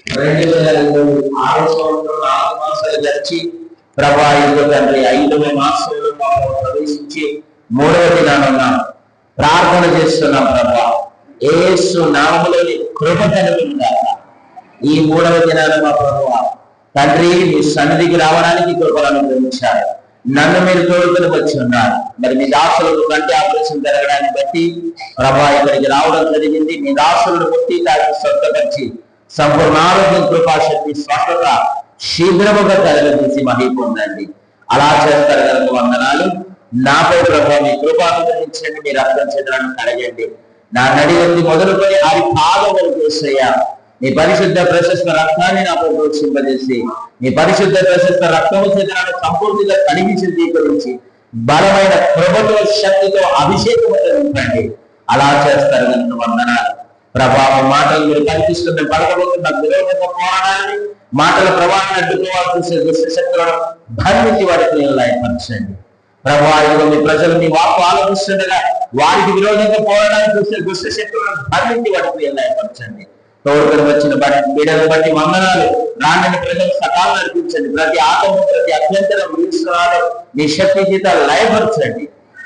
2006 సంవత్సరం 4 మాసాలు గడిచి ప్రభా ఇదిగో తండ్రి 5వ మాసంలో ప్రవేశించి 3వ దినాన ప్రార్థన చేస్తున్నాం ప్రభా. యేసు నామములోని కృప కలుగునుగాక. ఈ 3వ దినాన మా ప్రభువా తండ్రి మీ సన్నిధికి రావడానికి కృపను అనుగ్రహించారు. నన్ను మీరు తోడుకొని వచ్చి ఉన్నారు. మరి మీ దాసులకు కంటి ఆపరేషన్ జరగడాన్ని బట్టి ప్రభా ఇక్కడికి రావడం జరిగింది. మీ దాసులను ముట్టి తాకి స్వస్థపరిచి సంపూర్ణ ఆరోగ్యం, కృపాశక్తి, స్వస్థత శీఘ్రముగా కలగజేసి మహి పొందండి. అలా చేస్తారు కనుక వందనాలు. నాపై ప్రభావ మీ కృప అనుగ్రహించండి. మీ రక్తం చేతులను కడగండి. నా నడివెత్తి మొదలుకొని అది పాదములు చేసయ్యా నీ పరిశుద్ధ ప్రశస్త రక్తాన్ని నాపై ప్రోక్షింపజేసి నీ పరిశుద్ధ ప్రశస్త రక్తము చేతులను సంపూర్తిగా కడిగి శుద్ధీకరించి బలమైన కృపతో శక్తితో అభిషేకం నింపండి. అలా చేస్తారు కనుక వందనాలు. ప్రభావం మాటలు మీరు కనిపిస్తున్న పడకబోతున్న విరోధంగా పోరాడాలని మాటల ప్రభావాన్ని అడ్డుకోవాలి చూసే దుష్ట శక్తులను బంధించి వాటికి లయపరచండి. ప్రభావం మీ ప్రజలు మీ వాక్కు ఆలోచిస్తుండగా వారికి విరోధంగా పోరాడాలని చూసే దుష్ట శక్తులను బంధించి వాటికి లయపరచండి. తోడుకొని వచ్చిన బిడ్డను బట్టి వందనాలు. రాని ప్రజలు సకాలం నడిపించండి. ప్రతి ఆటము, ప్రతి అభ్యంతరం విశ్వాలు మీ శక్తి జీతాలు లయపరచండి.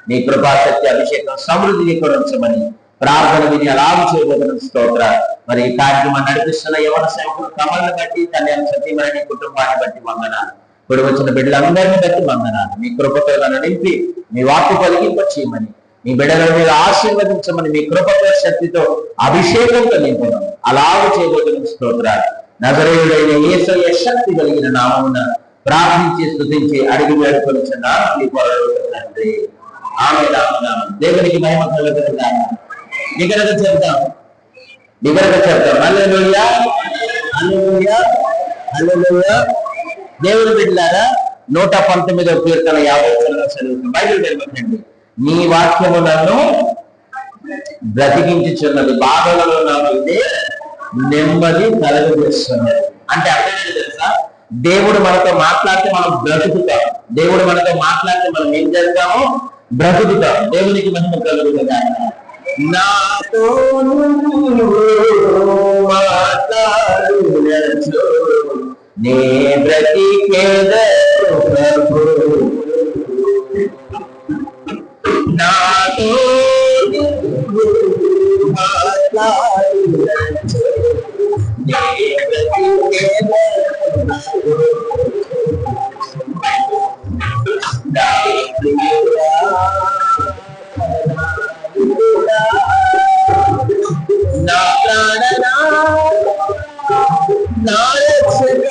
మీ కృపాశక్తి అభిషేకం సమృద్ధిని కొనమని ప్రార్థన విని అలాగ చేయబోతున్న స్తోత్ర. మరి ఈ కార్యక్రమం నడిపిస్తున్న యవన సేవకులు కమలను బట్టి తల్లి సతీమణి కుటుంబాన్ని బట్టి వందనాలు. ఇప్పుడు వచ్చిన బిడ్డలందరినీ బట్టి వందనాలు. మీ కృపతో నన్ను నింపి మీ వాక్కు పలికింపచేయమని మీ బిడ్డలను మీరు ఆశీర్వదించమని మీ కృపతో శక్తితో అభిషేకంతో నింపడం అలాగ చేయబోతున్న స్తోత్రాలు. నజరేయుడైన యేసయ్య శక్తి కలిగిన నామమున ప్రార్థించి స్తుతించి అడిగి వేడుకొనుచున్నాను మీ కొరకు తండ్రి. ఆమేన్. దేవునికి మహిమ కలుగునుగాక. నిగరగా చెప్తాం. హల్లెలూయా, హల్లెలూయా, హల్లెలూయా. దేవుని బిడ్డలారా 119వ కీర్తన 50 చదువుతాం. బైబిల్ తెరవండి. నీ వాక్యము నన్ను బ్రతికించుచున్నది, బాధలలో నాకు ఇదే నెమ్మది కలుగజేస్తున్నది. అంటే అర్థం తెలుసా? దేవుడు మనతో మాట్లాడితే మనం బ్రతుకుతాం. దేవుడు మనతో మాట్లాడితే మనం ఏం చేస్తాము? బ్రతుకుతాం. దేవునికి మహిమ కలుగునుగాక. నాతో మాట్లాడునచో నే బ్రతికేదను ప్రభు. నాతో మాట్లాడునచో నే బ్రతికేదను నా ప్రాణనా నా రక్షక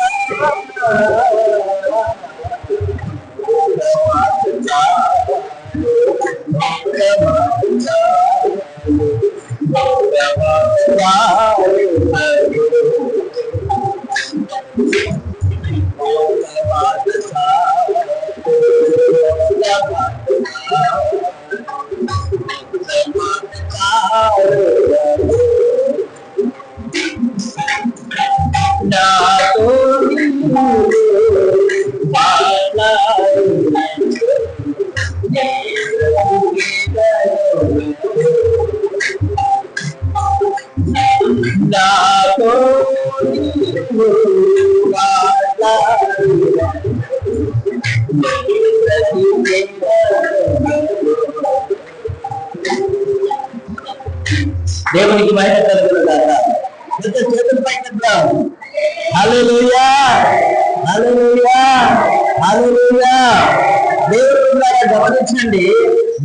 దేవునికి మహిమ కలుగునుగాక. చేతులు పైకెత్తుదాం. హల్లెలూయా, హల్లెలూయా, హల్లెలూయా. దేవుడు గమనించండి.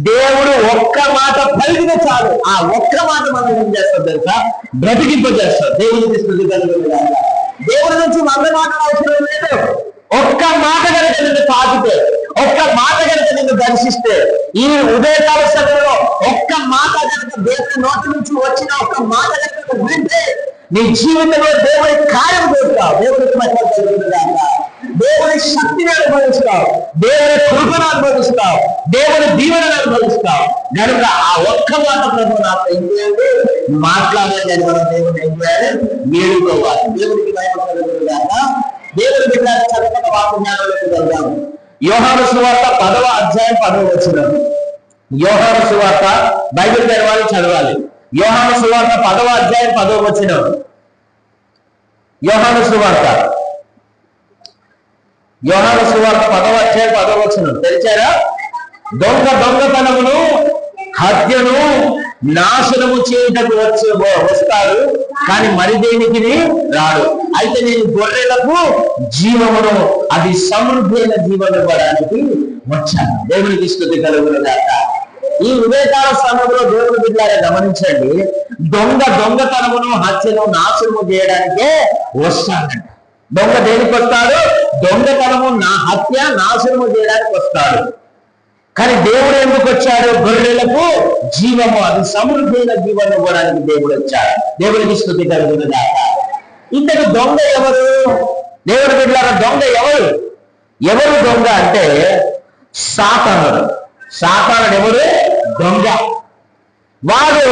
దేవుడు ఒక్క మాట పలికితే చాలు. ఆ ఒక్క మాట మనం ఏం చేస్తాం తెలుసా? బ్రతికింపజేస్తాం. దేవునికి స్తుతి కలుగునుగాక. దేవుడి నుంచి 100 మాటలు అవసరం లేదు. ఒక్క మాట కనుక నిన్ను తాకితే, ఒక్క మాట కనుక నిన్ను దర్శిస్తే, ఈ ఉదయకాల సమయంలో ఒక్క మాట కనుక దేవుని నోటి నుంచి వచ్చిన ఒక్క మాట కనుక వింటే నీ జీవితంలో దేవుని కార్యం చేస్తావు. దేవునికి మహిమ కలుగునుగాక. దేవుని శక్తిని అనుభవిస్తావు, దేవుని కృపను అనుభవిస్తావు, దేవుని దీవెనను అనుభవిస్తావు. కనుక ఆ ఒక్క మాట ప్రభు నాకు ఏం చేయాలి? మాట్లాడాలి. మనం దేవుని ఏం చేయాలి? వేడుకోవాలి. దేవునికి మహిమ కలుగునుగాక. దేవుని బిడ్డ చక్కటి వాక్యాలలోకి వెళ్దాం. యోహాను సువార్త 10వ అధ్యాయం 10వ వచనం. యోహాను సువార్త బైబిల్ తెరవాలి, చదవాలి. యోహాను సువార్త 10వ అధ్యాయం 10వ వచనం. యోహాను సువార్త 10వ అధ్యాయం 10వ వచనం తెరిచారా? దొంగతనమును హత్యను నాశనము చేయటకు వస్తాడు, కానీ మరి దేనికి రాడు. అయితే నేను గొర్రెలకు జీవమును, అది సమృద్ధి అయిన జీవనం ఇవ్వడానికి వచ్చాను. దేవునికి స్తుతి కలుగునుగాక. ఈ ఉదయకాల సమయంలో దేవుని బిడ్డలారా గమనించండి, దొంగతనమును హత్యను నాశనము చేయడానికే వస్తాడంట. దొంగ దేనికి వస్తాడు? దొంగతనము హత్య నాశనము చేయడానికి వస్తాడు. కానీ దేవుడు ఎందుకు వచ్చాడు? గొర్రెలకు జీవము, అది సమృద్ధి అయిన జీవనం ఇవ్వడానికి దేవుడు వచ్చాడు. దేవునికి స్తుతి కలుగునుగాక. ఇంతకు దొంగ ఎవరు? దేవుడి బిడ్డలారా, దొంగ ఎవరు దొంగ అంటే సాతానుడు. సాతానుడు ఎవరు? దొంగ. వాడు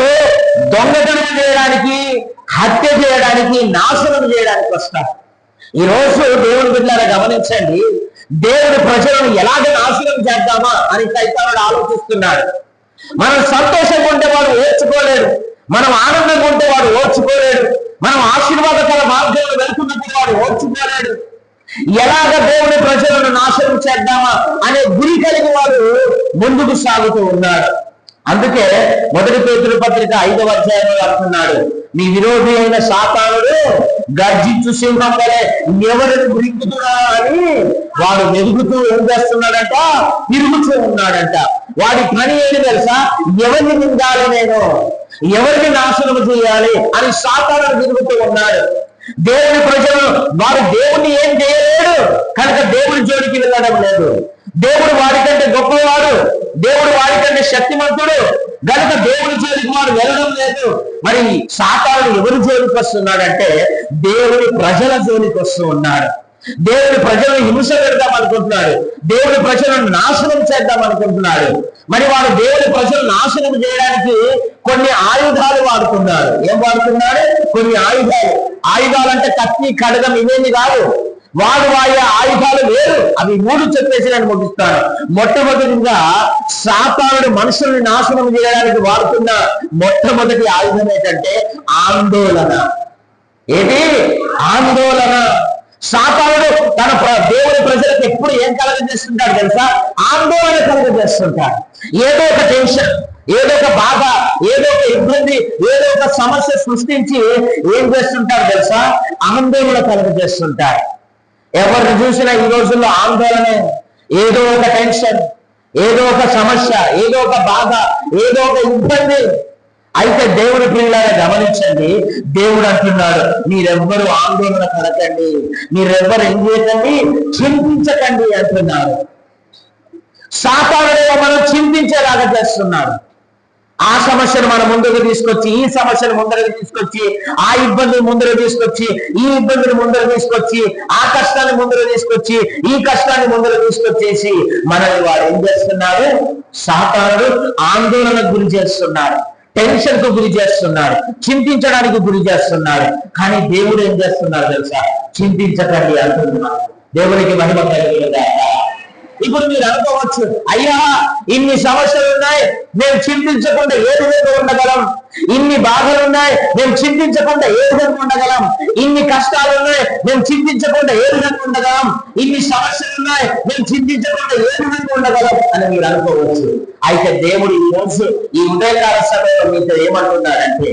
దొంగతనం చేయడానికి, హత్య చేయడానికి, నాశనం చేయడానికి వస్తాడు. ఈ రోజు దేవుడి బిడ్డలారా గమనించండి, దేవుడి ప్రజలను ఎలాగ నాశనం చేద్దామా అని సైతానుడు ఆలోచిస్తున్నాడు. మనం సంతోషంగా ఉంటే వాడు ఓర్చుకోలేడు, మనం ఆనందంగా ఉంటే వాడు ఓర్చుకోలేడు, మనం ఆశీర్వాదకర మార్గంలో వెళ్తున్నప్పుడు వాడు ఓర్చుకోలేడు. ఎలాగ దేవుడి ప్రజలను నాశనం చేద్దామా అనే గురి కలిగి వాడు ముందుకు సాగుతూ ఉన్నాడు. అందుకే 1 పేతురు పత్రిక 5వ అధ్యాయంలో అంటున్నాడు, నీ విరోధి అయిన సాతానుడు గర్జించు సింహం వలె ఎవరిని బ్రింకుతున్నా అని వాడు వెతుకుతూ ఏం చేస్తున్నాడంట? తిరుగుతూ ఉన్నాడంట. వాడి పని ఏంటి తెలుసా? ఎవరిని నిందాలి, నేను ఎవరిని నాశనం చేయాలి అని సాతానుడు తిరుగుతూ ఉన్నాడు. దేవుని ప్రజలు వాడు దేవుణ్ణి ఏం చేయలేడు కనుక దేవుడి జోలికి వెళ్ళడం లేదు. దేవుడు వాడికంటే గొప్పవాడు, దేవుడు వాడికంటే శక్తిమంతుడు గనుక దేవుడి జోలికి వాడు వెళ్ళడం లేదు. మరి సాతానుడు ఎవరి జోలికి వస్తున్నాడంటే దేవుడి ప్రజల జోలికి వస్తూ ఉన్నాడు. దేవుడి ప్రజలను హింస పెడదాం అనుకుంటున్నాడు, దేవుడి ప్రజలను నాశనం చేద్దాం అనుకుంటున్నాడు. మరి వాడు దేవుడి ప్రజలను నాశనం చేయడానికి కొన్ని ఆయుధాలు వాడుతున్నాడు. ఏం వాడుతున్నాడు? కొన్ని ఆయుధాలు అంటే కత్తి, ఖడ్గం ఇవేమి కాదు. వాడు ఆయుధాలు వేరు. అవి 3 చెప్పేసి నేను ముగిస్తాను. మొట్టమొదటిగా సాతానుడు మనుషుల్ని నాశనం చేయడానికి వాడుతున్న మొట్టమొదటి ఆయుధం ఏంటంటే ఆందోళన. ఏది? ఆందోళన. సాతానుడు తన దేవుడి ప్రజలకు ఎప్పుడు ఏం కలగజేస్తుంటాడు తెలుసా? ఆందోళన కలగజేస్తుంటాడు. ఏదో ఒక టెన్షన్, ఏదో ఒక బాధ, ఏదో ఒక ఇబ్బంది, ఏదో ఒక సమస్య సృష్టించి ఏం చేస్తుంటాడు తెలుసా? ఆందోళన కలగజేస్తుంటాడు. ఎవరిని చూసినా ఈ రోజుల్లో ఆందోళనే. ఏదో ఒక టెన్షన్, ఏదో ఒక సమస్య, ఏదో ఒక బాధ, ఏదో ఒక ఇబ్బంది. అయితే దేవుడి పిల్లలను గమనించండి, దేవుడు అంటున్నాడు, మీరెవ్వరు ఆందోళన పడకండి, మీరెవ్వరు ఏం చేయకండి, చింతించకండి అంటున్నాడు. సాతానుడు మనం చింతించేలాగా చేస్తున్నాడు. ఆ సమస్యను మన ముందుకు తీసుకొచ్చి, ఈ సమస్యను ముందరకు తీసుకొచ్చి, ఆ ఇబ్బందిని ముందరకు తీసుకొచ్చి, ఈ ఇబ్బందిని ముందరకు తీసుకొచ్చి, ఆ కష్టాన్ని ముందరకు తీసుకొచ్చి, ఈ కష్టాన్ని ముందరకు తీసుకొచ్చేసి మనల్ని వాడు ఏం చేస్తున్నాడు? సాతానుడు ఆందోళనకు గురి చేస్తున్నాడు, టెన్షన్ కు గురి చేస్తున్నాడు, చింతించడానికి గురి చేస్తున్నాడు. కానీ దేవుడు ఏం చేస్తున్నాడు తెలుసా? చింతించకండి అంటున్నాడు. దేవునికి మహిమ కలుగునుగాక. ఇప్పుడు మీరు అనుకోవచ్చు, అయ్యా ఇన్ని సమస్యలు ఉన్నాయి, మేము చింతించకుండా ఏ విధంగా ఉండగలం? ఇన్ని బాధలు ఉన్నాయి, మేము చింతించకుండా ఏ విధంగా ఉండగలం? ఇన్ని కష్టాలు ఉన్నాయి, మేము చింతించకుండా ఏ విధంగా ఉండగలం? ఇన్ని సమస్యలు ఉన్నాయి, మేము చింతించకుండా ఏ విధంగా ఉండగలం అని మీరు అనుకోవచ్చు. అయితే దేవుడు ఈ రోజు ఈ ఉదయకాల సమయంలో మీతో ఏమంటున్నాడంటే,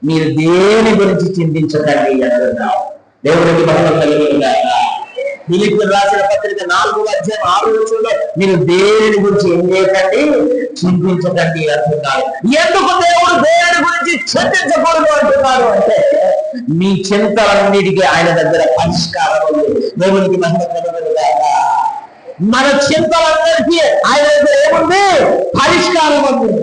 మీరు దేని గురించి చింతించకండి అంటున్నాడు. దేవుడికి మహిమ కలుగునుగాక. ఫిలిప్పీయులకు రాసిన పత్రిక 4వ అధ్యాయం 6వ వచనంలో మీరు దేని గురించి ఏం చేయకండి, చింతించకండి అంటున్నారు. ఎందుకు దేవుడు దేని గురించి చింతించకూడదు అంటున్నారు అంటే, మీ చింతలన్నిటికీ ఆయన దగ్గర పరిష్కారం ఉంది. దేవునికి మహిమ కలుగునుగాక. మన చింతలన్నిటికీ ఆయన దగ్గర ఏముంది? పరిష్కారం ఉంది.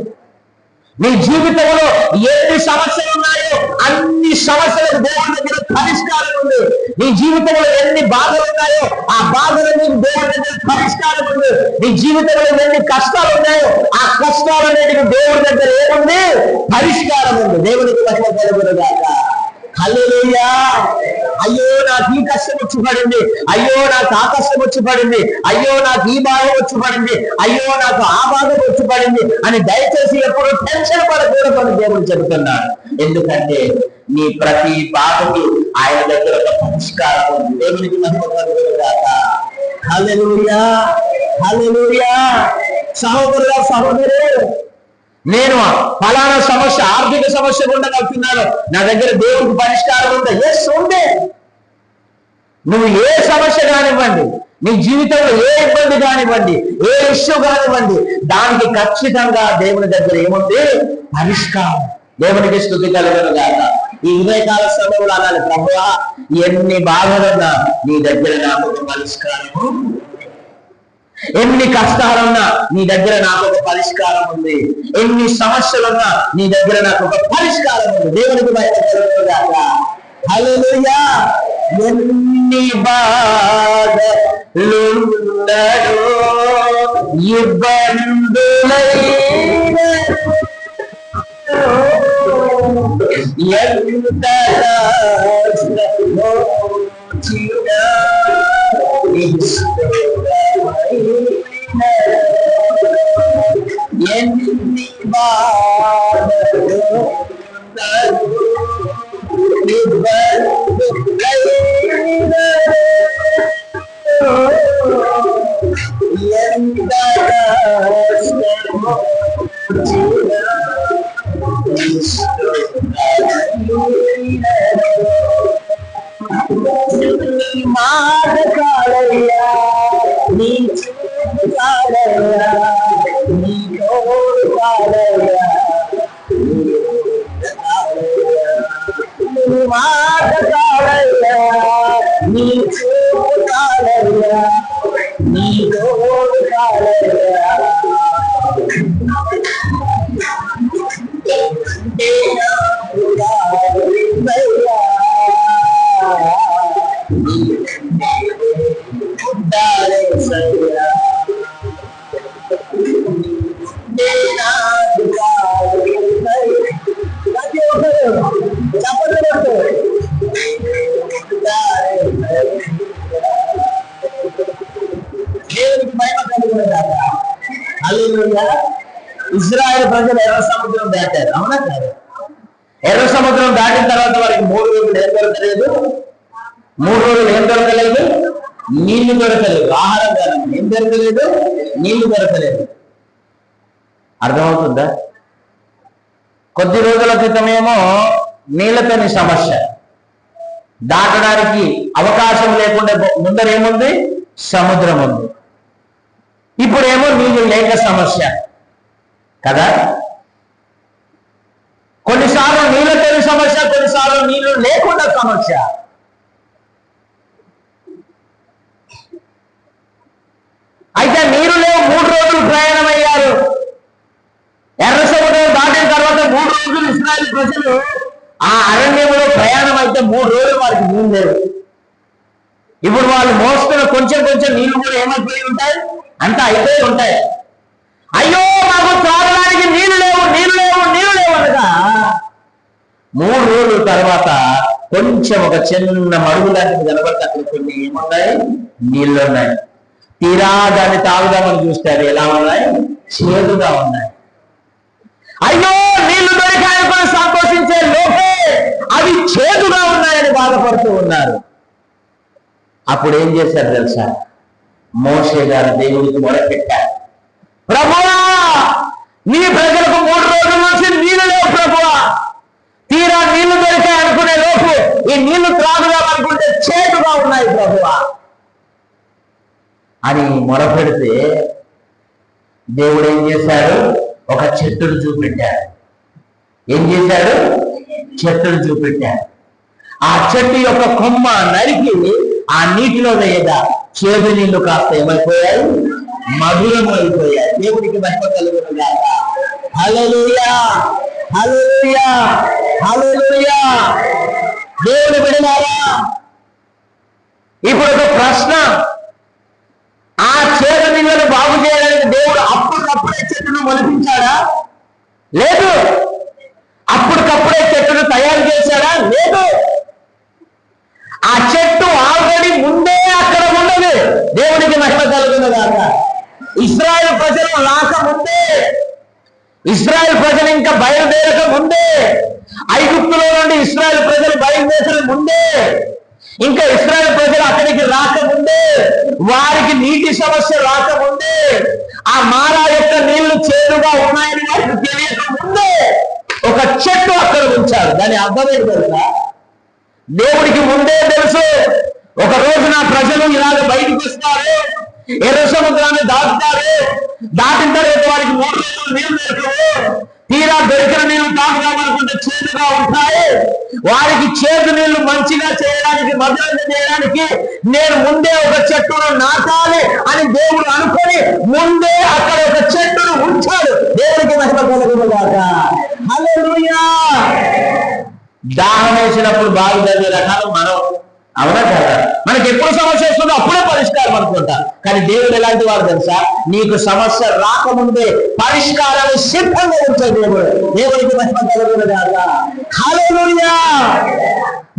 మీ జీవితంలో ఎన్ని సమస్యలు ఉన్నాయో అన్ని సమస్యలకు దేవుడి దగ్గర పరిష్కారం ఉంది. నీ జీవితంలో ఎన్ని బాధలు ఉన్నాయో ఆ బాధలన్నీ దేవుడి దగ్గర పరిష్కారం ఉంది. నీ జీవితంలో ఎన్ని కష్టాలు ఉన్నాయో ఆ కష్టాలన్నిటికీ దేవుడి దగ్గర ఏముంది? పరిష్కారం ఉంది. దేవునికి మహిమ కలుగునుగాక. హల్లెలూయా. అయ్యో నాకు ఈ కష్టం వచ్చి పడింది, అయ్యో నాకు ఆ కష్టం వచ్చి పడింది, అయ్యో నాకు ఈ బాధ వచ్చి పడింది, అయ్యో నాకు ఆ బాధ వచ్చి పడింది అని దయచేసి ఎప్పుడు టెన్షన్ పడకూడదని దేవుడు చెబుతున్నాడు. ఎందుకంటే నీ ప్రతి బాధకి ఆయన దగ్గర దేవునికి మహిమ కలుగునుగాక. హల్లెలూయా, హల్లెలూయా. సహోదరుడా, సహోదరు, నేను ఫలానా సమస్య, ఆర్థిక సమస్య గుండా వెళ్తున్నాను, నా దగ్గర దేవుడికి పరిష్కారం ఉందా? ఎస్, ఉందే. నువ్వు ఏ సమస్య కానివ్వండి, నీ జీవితంలో ఏ ఇబ్బంది కానివ్వండి, ఏ ఇష్యూ కానివ్వండి, దానికి ఖచ్చితంగా దేవుని దగ్గర ఏముంది? పరిష్కారం. దేవునికి స్తుతి కలుగునుగాక. ఈ ఉదయకాల సమయంలో అనాలి, ప్రభువా ఎన్ని బాధలున్నా నీ దగ్గర నాకు ఒక పరిష్కారము, ఎన్ని కష్టాలున్నా నీ దగ్గర నాకు ఒక పరిష్కారం ఉంది, ఎన్ని సమస్యలున్నా నీ దగ్గర నాకు ఒక పరిష్కారం ఉంది. దేవునికి మహిమ కలుగునుగాక. హల్లెలూయా. ఎన్ని బాధలున్నదో ఇబ్బందులైన ఎంత కష్టమొచ్చినా ఎన్ని బాధలున్నదో ఇబ్బందులైన ఎంత కష్టమొచ్చినా నీ మాట కాలయ్యా, నీ చూపు కాలయ్యా, నీ తోడు కాలయ్యా, నీ మాట కాలయ్యా, నీ చూపు కాలయ్యా, నీ తోడు కాలయ్యా. ఇజ్రాయెల్ ప్రజలు ఎర్ర సముద్రం దాటారు, అవునా కాదు? ఎర్ర సముద్రం దాటిన తర్వాత వారికి 3 రోజులు ఏం దొరకలేదు? 3 రోజులు ఏం దొరకలేదు? నీళ్లు దొరకలేదు. ఆహారం కాదు, ఏం దొరకలేదు? నీళ్లు దొరకలేదు. అర్థమవుతుందా? కొద్ది రోజుల క్రితమేమో నీళ్లతోని సమస్య, దాటడానికి అవకాశం లేకుండా ముందరేముంది? సముద్రం ఉంది. ఇప్పుడేమో నీళ్లు లేక సమస్య కదా. కొన్నిసార్లు నీళ్ళతో సమస్య, కొన్నిసార్లు నీళ్లు లేకుండా సమస్య. అయితే నీరు లేవు, 3 రోజులు ప్రయాణం అయ్యారు. ఎర్ర సముద్రం దాటిన తర్వాత 3 రోజులు ఇశ్రాయేలు ప్రజలు ఆ అరణ్యంలో ప్రయాణం అయితే 3 రోజులు వారికి నీళ్ళు లేవు. ఇప్పుడు వాళ్ళు మోస్తున్న కొంచెం కొంచెం నీళ్లు కూడా ఏమైపోయి ఉంటాయి? అంతా అయిపోయి ఉంటాయి. అయ్యో మాకు త్రాగడానికి నీళ్లు లేవు, నీళ్లు లేవు, నీళ్లు లేవు అనగా 3 రోజుల తర్వాత కొంచెం ఒక చిన్న మడుగు లాంటిది కనబడితే అక్కడ కొన్ని ఏమున్నాయి? నీళ్లు ఉన్నాయి. తీరా దాన్ని తాగుదామని చూస్తారు, ఎలా ఉన్నాయి? చేదుగా ఉన్నాయి. అయ్యో నీళ్లు దొరికాయని సంతోషించే లోపే అవి చేదుగా ఉన్నాయని బాధపడుతూ ఉన్నారు. అప్పుడు ఏం చేశారు తెలుసా? మోషే గారు దేవుడికి మొరపెట్టారు, ప్రభువా నీ ప్రజలకు 3 రోజుల నుంచి నీళ్లు లేవు ప్రభువా, తీరా నీళ్లు దొరికాయి అనుకునే లోపు ఈ నీళ్లు త్రాగుదాం అనుకుంటే చేతుగా ఉన్నాయి ప్రభువా అని మొరపెడితే దేవుడు ఏం చేశాడు? ఒక చెట్టును చూపెట్టాడు. ఏం చేశాడు? చెట్టును చూపెట్టాడు. ఆ చెట్టు యొక్క కొమ్మ నరికి ఆ నీటిలో వేయగా చేదు నీళ్లు కాస్త ఏమైపోయాయి? మధురం అయిపోయాయి. దేవుడికి మహిమ కలుగునుగాక. హల్లెలూయా, హల్లెలూయా, హల్లెలూయా. దేవుని బిడ్డలారా, ఇప్పుడు ఒక ప్రశ్న, ఆ చేదు నీళ్లను బాగు చేయడానికి దేవుడు అప్పటికప్పుడే చెట్టును మొలిపించాడా? లేదు. అప్పటికప్పుడే చెట్టును తయారు చేశాడా? లేదు. ఆ చెట్టు ఆల్రెడీ ముందే అక్కడ ఉన్నది. దేవునికి మహిమ కలుగునుగాక. ఇశ్రాయేలు ప్రజలు రాక ముందే, ఇశ్రాయేలు ప్రజలు ఇంకా బయలుదేరక ముందే, ఐగుప్తులో నుండి ఇశ్రాయేలు ప్రజలు బయలుదేరక ముందే, ఇంకా ఇశ్రాయేలు ప్రజలు అక్కడ అక్కడికి రాకముందే, వారికి నీటి సమస్య రాకముందే, ఆ మారా యొక్క నీళ్లు చేదుగా ఉన్నాయని వారికి తెలియకముందే ఒక చెట్టు అక్కడ ఉంచారు. దాని అర్థం ఏంటి తెలుసా? దేవుడికి ముందే తెలుసు, ఒక రోజు నా ప్రజలు ఇలాగ బయటకు వస్తారు, ఎర్ర సముద్రాన్ని దాటుతారు, దాటిన తర్వాత వారికి 3 రోజులు నీళ్లు దొరకవు, తీరా దొరికిన నీళ్లు తాగుదామనుకుంటే చేదుగా ఉంటాయి, వారికి చేదు నీళ్లు మంచిగా చేయడానికి, మధురంగా చేయడానికి నేను ముందే ఒక చెట్టును నాటాలి అని దేవుడు అనుకొని ముందే అక్కడ ఒక చెట్టును ఉంచాడు. దేవుడికి మహిమ కలుగునుగాక. హల్లెలూయా. దాహం వేసినప్పుడు బావి తవ్వే రకాలు మనం, అవునా కదా? మనకి ఎప్పుడు సమస్య వస్తుందో అప్పుడే పరిష్కారం అనుకుంటా. కానీ దేవుడు ఎలాంటి వాడు తెలుసా? నీకు సమస్య రాకముందే పరిష్కారాన్ని సిద్ధంగా ఉంచాడు దేవుడు. దేవుడికి మహిమ కలుగునుగాక. హల్లెలూయా.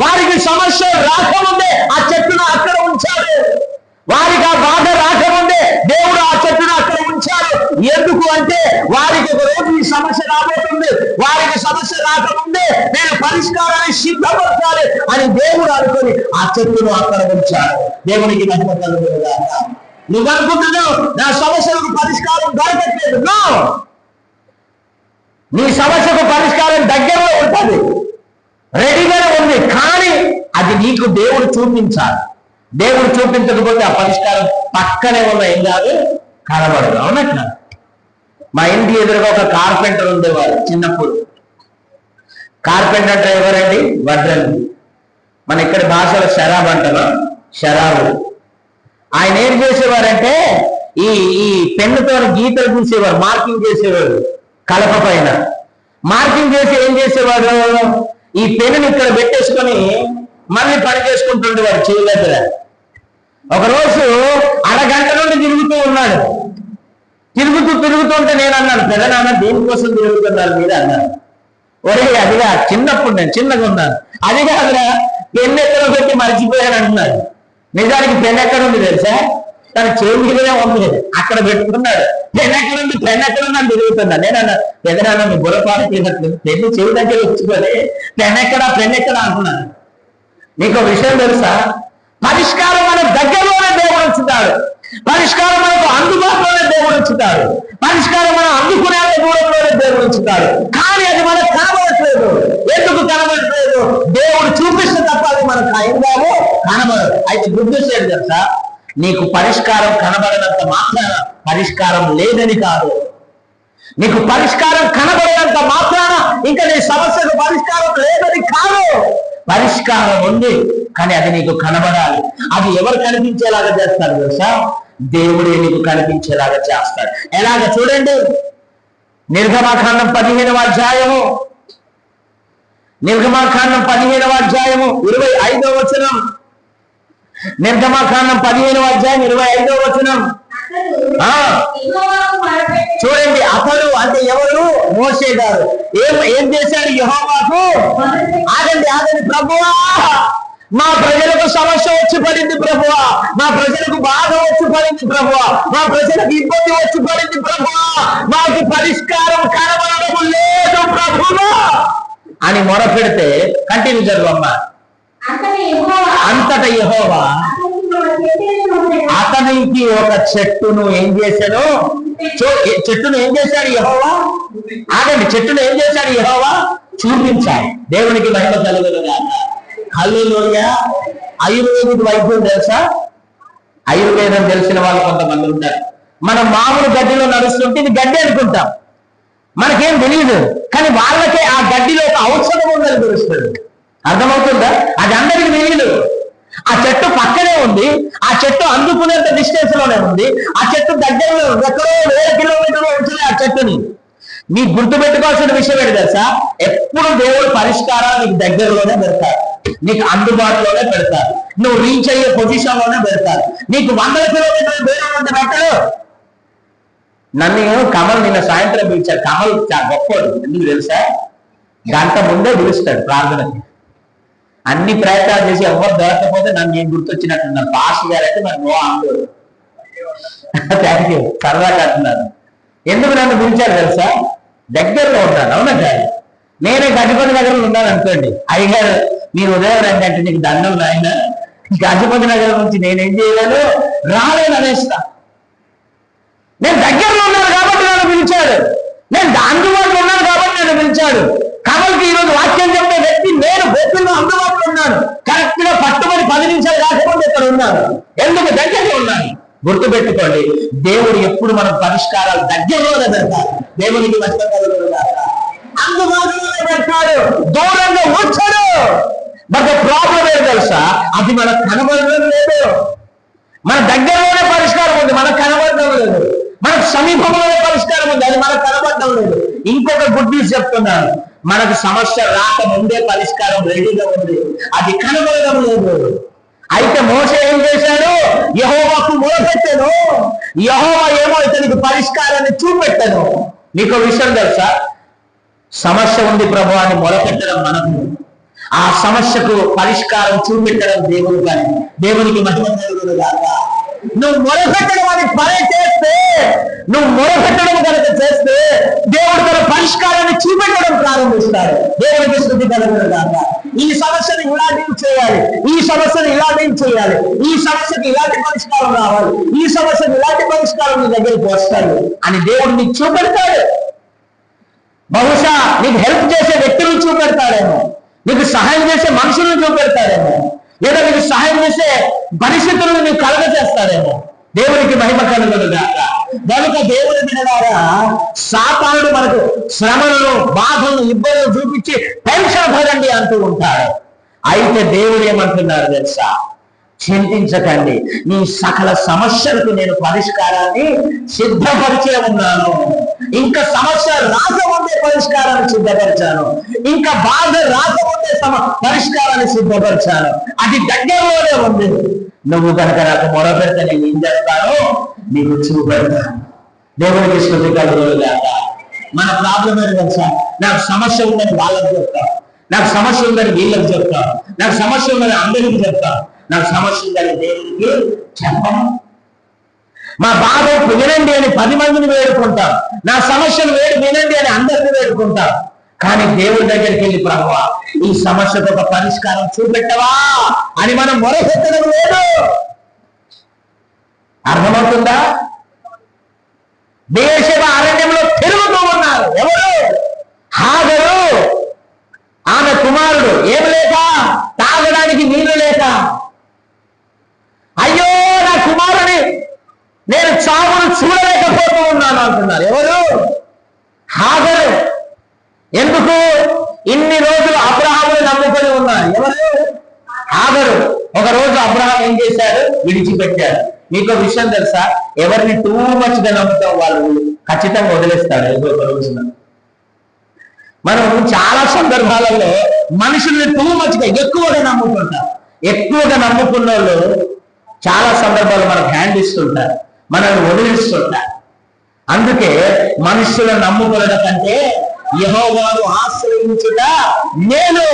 వారికి సమస్య రాకముందే ఆ చెట్టును అక్కడ ఉంచాడు. వారికి ఆ బాధ రాకముందే దేవుడు ఆ చెట్టును అక్కడ ఉంచాడు. ఎందుకు అంటే వారికి ఒక రోజు ఈ సమస్య రాబోతుంది, వారికి సమస్య రాకముందే నేను పరిష్కారాన్ని సిద్ధపరచాలి అని దేవుడు అనుకొని ఆ చెట్టును అక్కడ ఉంచాడు. దేవునికి మహిమ కలుగునుగాక. నువ్వు అనుకుంటున్నావు నా సమస్యలకు పరిష్కారం దొరకట్లేదు. నీ సమస్యకు పరిష్కారం దగ్గరలో ఉంటుంది, రెడీగానే ఉంది. కానీ అది నీకు దేవుడు చూపించాలి. దేవుడు చూపించకపోతే ఆ పరిష్కారం పక్కనే ఉన్న ఏం కాదు, కనబడదు. అవునట్లా? మా ఇంటి ఎదురుగా ఒక కార్పెంటర్ ఉండేవారు. చిన్నప్పుడు కార్పెంటర్ అంటే ఎవరండి? వడ్రంగి. మన ఇక్కడ భాషలో షరాబ్ అంటారా, షరాబు. ఆయన ఏం చేసేవారంటే ఈ ఈ పెన్నుతో గీతలు గీసేవారు, మార్కింగ్ చేసేవారు. కలప పైన మార్కింగ్ చేసి ఏం చేసేవాడు, ఈ పెన్నుని ఇక్కడ పెట్టేసుకొని మళ్ళీ పని చేసుకుంటుండేవాడు చెవి దగ్గర. ఒకరోజు అరగంట నుండి తిరుగుతూ ఉన్నాడు. తిరుగుతుంటే నేను అన్నాను, పెదనాన్న దేనికోసం తిరుగుతున్నారు మీరు అన్నాను. ఒరే అదిగా, చిన్నప్పుడు నేను చిన్నగా ఉన్నాను, అది కాదురా పెన్ను ఎక్కడ పెట్టి మర్చిపోయాను అంటున్నాడు. నిజానికి పెన్ను ఎక్కడ ఉంది తెలుసా? తన చెవి మీదనే ఉంది, అక్కడ పెట్టుకున్నాడు. పెన్ను ఎక్కడుంది అని తిరుగుతున్నా. నేను అన్నా, పెదనాన్న మీ బుర్రపాటు తిరిగట్లేదు, పెన్ను చెవి దగ్గర వచ్చుకొని పెన్నెక్కడ అంటున్నాను. నీకు విషయం తెలుసా? పరిష్కారం మన దగ్గరలోనే దేవుడు ఉంచుతాడు. పరిష్కారం మనకు అందుబాటులోనే దేవుడు ఉంచుతాడు. పరిష్కారం మనం అందుకునే దూరంలోనే దేవుడు ఉంచుతాడు. కానీ అది మనకు కనబడట్లేదు. ఎందుకు కనబడట్లేదు? దేవుడు చూపిస్తే తప్ప అది మనకు అయిందామో కనబడదు. అయితే గుర్తించేది తెలుసా? నీకు పరిష్కారం కనబడనంత మాత్రాన పరిష్కారం లేదని కాదు. నీకు పరిష్కారం కనబడనంత మాత్రాన ఇంకా నీ సమస్యకు పరిష్కారం లేదని కాదు. పరిష్కారం ఉంది, కానీ అది నీకు కనబడాలి. అది ఎవరు కనిపించేలాగా చేస్తారు తెలుసా? దేవుడే నీకు కనిపించేలాగా చేస్తాడు. ఎలాగ చూడండి, నిర్గమాకాండం 15వ అధ్యాయము 25వ వచనం. నిర్గమాకాండం 15వ అధ్యాయం 25వ వచనం. చూడండి, అతడు అంటే ఎవరు? మోషే గారు. ఏం చేశాడు యెహోవాకు? ఆగండి ప్రభువా, మా ప్రజలకు సమస్య వచ్చి పడింది ప్రభువా, మా ప్రజలకు బాధ వచ్చి పడింది ప్రభువా, మా ప్రజలకు ఇబ్బంది వచ్చి పడింది ప్రభువా, మాకు పరిష్కారం కనబడడం లేదు ప్రభువా అని మొరపెడితే, కంటిన్యూ చదువమ్మా. అంతట యెహోవా అతనికి ఒక చెట్టును ఏం చేశాడు? చెట్టును ఏం చేశాడు యెహోవా? ఆగండి, చెట్టును ఏం చేశాడు యెహోవా? చూపించాడు. దేవునికి మహిమ కలుగునుగాక. హల్లెలూయా. ఆయుర్వేదిక వైద్యం తెలుసా? ఆయుర్వేదం తెలిసిన వాళ్ళు కొంతమంది ఉంటారు. మనం మామూలు గడ్డిలో నడుస్తుంటే ఇది గడ్డి అనుకుంటాం, మనకేం తెలియదు. కానీ వాళ్ళకే ఆ గడ్డిలో ఒక ఔషధం ఉందని తెలుస్తుంది. అర్థమవుతుందా? అది అందరికి తెలియదు. ఆ చెట్టు పక్కనే ఉంది, ఆ చెట్టు అందుకునేంత డిస్టెన్స్ లోనే ఉంది, ఆ చెట్టు దగ్గరలో ఎక్కడో 1000 కిలోమీటర్లు ఉంచులే ఆ చెట్టుని. నీకు గుర్తుపెట్టుకోవాల్సిన విషయం ఏంటి తెలుసా? ఎప్పుడు దేవుడు పరిష్కారాలు నీకు దగ్గరలోనే పెడతారు, నీకు అందుబాటులోనే పెడతారు, నువ్వు రీచ్ అయ్యే పొజిషన్ లోనే పెడతారు. నీకు 100 కిలోమీటర్లు దూరం ఉంటే పెట్టరు. నన్ను కమల్ నిన్న సాయంత్రం పిలిచాడు. కమల్ చాలా గొప్పడు. ఎందుకు తెలుసా? గంట ముందే పిలుస్తాడు ప్రార్థనకి. అన్ని ప్రయత్నాలు చేసి ఎవరు దొరకపోతే నన్ను నేను గుర్తొచ్చినట్టున్నాను. పాస్ గారు అయితే మరి నో ఆందోళన. థ్యాంక్ యూ, సరదాగా అంటున్నాను. ఎందుకు నన్ను పిలిచారు తెలుసా? దగ్గరలో ఉంటాను. అవునా కాదు? నేనే గడ్డిపల్లి దగ్గర ఉన్నాను అనుకోండి, అయ్యగారు మీరు ఉదయం రండి అంటే నీకు దండం నాయన, గజపతి నగరం నుంచి నేనేం చేయలేను, రాలేను అనేస్తా. నేను దగ్గరలో ఉన్నాను కాబట్టి నన్ను పిలిచాడు, నేను అందుబాటులో ఉన్నాను కాబట్టి నన్ను పిలిచాడు. కాబట్టి ఈరోజు వాక్యం చెప్పే వ్యక్తి నేను బొత్తుల్లో అందుబాటులో ఉన్నాను. కరెక్ట్ గా పట్టుబడి 10 నిమిషాలు కాకపోతే ఇక్కడ ఉన్నాను. ఎందుకు? దగ్గరలో ఉన్నాను. గుర్తుపెట్టుకోండి, దేవుడు ఎప్పుడు మన పరిష్కారాలు దగ్గరలోనే పెడతాడు. దేవునికి అందుబాటులోనే పెడతాడు, దూరంగా వచ్చాడు. బట్ ప్రాబ్లం ఏదో తెలుసా, అది మనకు కనబడడం లేదు. మన దగ్గరలోనే పరిష్కారం ఉంది, మనకు కనబడడం లేదు. మనకు సమీపంలోనే పరిష్కారం ఉంది, అది మనకు కనబడడం లేదు. ఇంకొక గుడ్ న్యూస్ చెప్తున్నాను, మనకు సమస్య రాకముందే పరిష్కారం రెడీగా ఉంది, అది కనబడడం లేదు. అయితే మోషే ఏం చేశాడు? యెహోవాకు మొరపెట్టాను, యెహోవా ఏమో ఇతనికి పరిష్కారాన్ని చూపెట్టాను. నీకు విషయం తెలుసా, సమస్య ఉంది ప్రభు అని మొరపెట్టడం మనకు, ఆ సమస్యకు పరిష్కారం చూపెట్టడం దేవుడు. కానీ దేవునికి మహిమ కలుగును గాక. నువ్వు మొరపెట్టడం అని పని చేస్తే, నువ్వు మొరపెట్టడం కనుక చేస్తే దేవుడు తన పరిష్కారాన్ని చూపెట్టడం ప్రారంభిస్తాడు. దేవునికి స్తుతి కలుగును గాక. ఈ సమస్యను ఇలా డీల్ చేయాలి, ఈ సమస్యను ఇలా డీల్ చేయాలి, ఈ సమస్యకు ఇలాంటి పరిష్కారం రావాలి, ఈ సమస్యకు ఇలాంటి పరిష్కారం నీ దగ్గరికి వస్తాడు అని దేవుడు నీకు చూపెడతాడు. బహుశా నీకు హెల్ప్ చేసే వ్యక్తులను చూపెడతాడేమో, నీకు సహాయం చేసే మనుషులను చూపెడతాడేమో, లేదా నీకు సహాయం చేసే పరిస్థితులను నీకు కలగ చేస్తాడేమో. దేవునికి మహిమ కలుగును గాక. కనుక దేవుని బిడ్డలారా, సాతానుడు మనకు శ్రమలను, బాధలను, ఇబ్బందులు చూపించి టెన్షన్ పడండి అంటూ ఉంటాడు. అయితే దేవుడు ఏమంటున్నారు తెలుసా? చింతించకండి, నీ సకల సమస్యలకు నేను పరిష్కారాన్ని సిద్ధపరిచే ఉన్నాను. ఇంకా సమస్య రాకముందే పరిష్కారాన్ని సిద్ధపరిచాను, ఇంకా బాధ రాకముందే పరిష్కారాన్ని సిద్ధపరిచాను, అది దగ్గరలోనే ఉంది. నువ్వు కనుక నాకు మొరపెడితే నేను ఏం చేస్తాను? నీకు చూపెడతాను. దేవునికి స్తుతి కలుగును గాక. మన ప్రాబ్లం ఏంటి తెలుసా? నాకు సమస్య ఉందని వాళ్ళకి చెప్తాను, నాకు సమస్య ఉందని వీళ్ళకి చెప్తాను, నాకు సమస్య ఉందని అందరికీ చెప్తాను, నాకు సమస్య ఉందని దేవుడికి చెప్పను. మా బాధ వినండి అని 10 మందిని వేడుకుంటాం, నా సమస్యను వినండి అని అందరిని వేడుకుంటాం. కానీ దేవుడి దగ్గరికి వెళ్ళి ప్రభువా ఈ సమస్యకు ఒక పరిష్కారం చూపెట్టవా అని మనం మొరపెట్టడం లేదు. అర్థమవుతుందా? బెయేర్షెబా అరణ్యంలో తిరుగుతూ ఉన్నారు ఎవరు? హాగరు, ఆమె కుమారుడు. ఏమి లేక? తాగడానికి నీళ్లు లేక. అయ్యో నా కుమారుని నేను చావును చూడలేకపోతూ ఉన్నాను అంటున్నారు. ఎవరు? హాగరు. ఎందుకు? ఇన్ని రోజులు అబ్రహాముని నమ్ముకొని ఉన్నారు. ఎవరు? హాగరు. ఒక రోజు అబ్రహాం ఏం చేశాడు? విడిచిపెట్టాడు. మీకు విషయం తెలుసా? ఎవరిని టూ మచ్ గా నమ్ముతాం వాళ్ళు ఖచ్చితంగా వదిలేస్తాడు ఏదో ఒక రోజున. మనం చాలా సందర్భాలలో మనుషుల్ని టూ మచ్ గా ఎక్కువగా నమ్ముకుంటాం. ఎక్కువగా నమ్ముకున్న వాళ్ళు చాలా సందర్భాలు మనకు హ్యాండ్ ఇస్తుంటారు, మనల్ని వదిలిస్తుంటారు. అందుకే మనుషులను నమ్ముకునడం కంటే యెహోవాను ఆశ్రయించుట మేలు.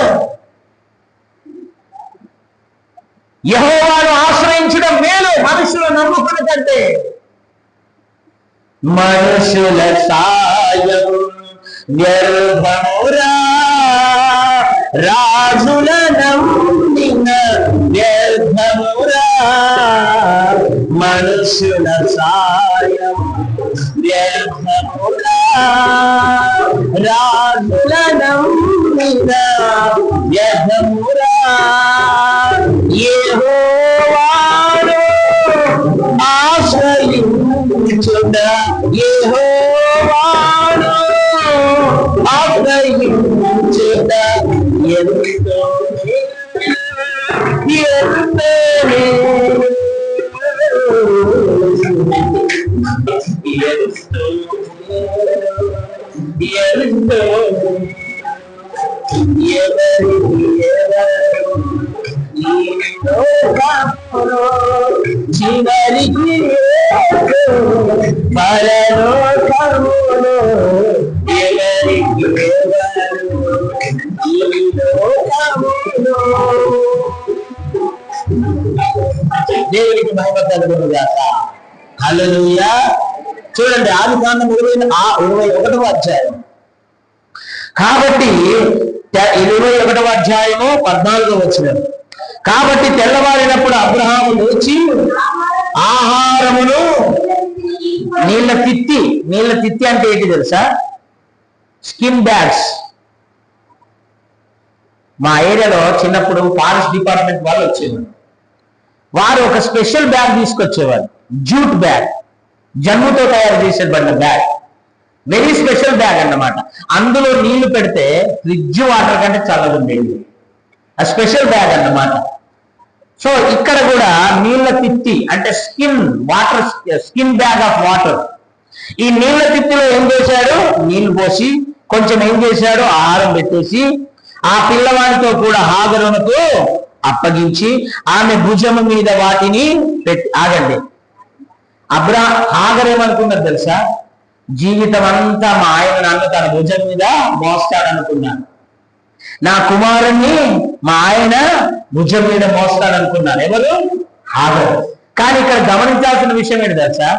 యెహోవాను ఆశ్రయించడం మేలు మనుషులను నమ్ముకున్న కంటే. మనుషుల సాయం వ్యర్థమురా, రాజుల నమ్మిన వ్యర్థమురా. మనుషుల సాయం వ్యర్థమురా, రాజుల నమ్మిన వ్యర్థమురా. యెహోవాను ఆశ్రయించుట, యెహోవాను ఆశ్రయించుట ఎంతో చివరికి పరలోకములో ఎవరికి దేవునికి మహిమ కలుగును గాక. హల్లెలూయా. చూడండి ఆదికాండం 21వ అధ్యాయం. కాబట్టి 21వ అధ్యాయము 14వ వచనం. కాబట్టి తెల్లవారినప్పుడు అబ్రహాము లేచి ఆహారమును నీళ్ళ తిత్తి అంటే ఏంటి తెలుసా? Skin bags. మా ఏరియాలో చిన్నప్పుడు ఫారెస్ట్ డిపార్ట్మెంట్ వాళ్ళు వచ్చేవారు. వారు ఒక స్పెషల్ బ్యాగ్ తీసుకొచ్చేవారు, జూట్ బ్యాగ్, జమ్ముతో తయారు చేసేబడిన బ్యాగ్. వెరీ స్పెషల్ బ్యాగ్ అన్నమాట. అందులో నీళ్లు పెడితే ఫ్రిడ్జ్ వాటర్ కంటే చల్లగుండేది. ఆ స్పెషల్ బ్యాగ్ అన్నమాట. సో ఇక్కడ కూడా నీళ్ల తిత్తి అంటే స్కిన్ బ్యాగ్ ఆఫ్ వాటర్. ఈ నీళ్ల తిత్తిలో ఏం చేశాడు? నీళ్లు పోసి కొంచెం ఏం చేశాడు? ఆహారం పెట్టేసి ఆ పిల్లవాడితో కూడా హాగరునకు అప్పగించి ఆమె భుజము మీద వాటిని పెట్టి ఆగండి. హాగర్ ఏమనుకున్నది తెలుసా? జీవితం అంతా మా ఆయన నన్ను తన భుజం మీద మోస్తాడనుకున్నాను, నా కుమారుణ్ణి మా ఆయన భుజం మీద మోస్తాడనుకున్నాను. ఎవరు? హాగర్. కానీ ఇక్కడ గమనించాల్సిన విషయం ఏంటి తెలుసా?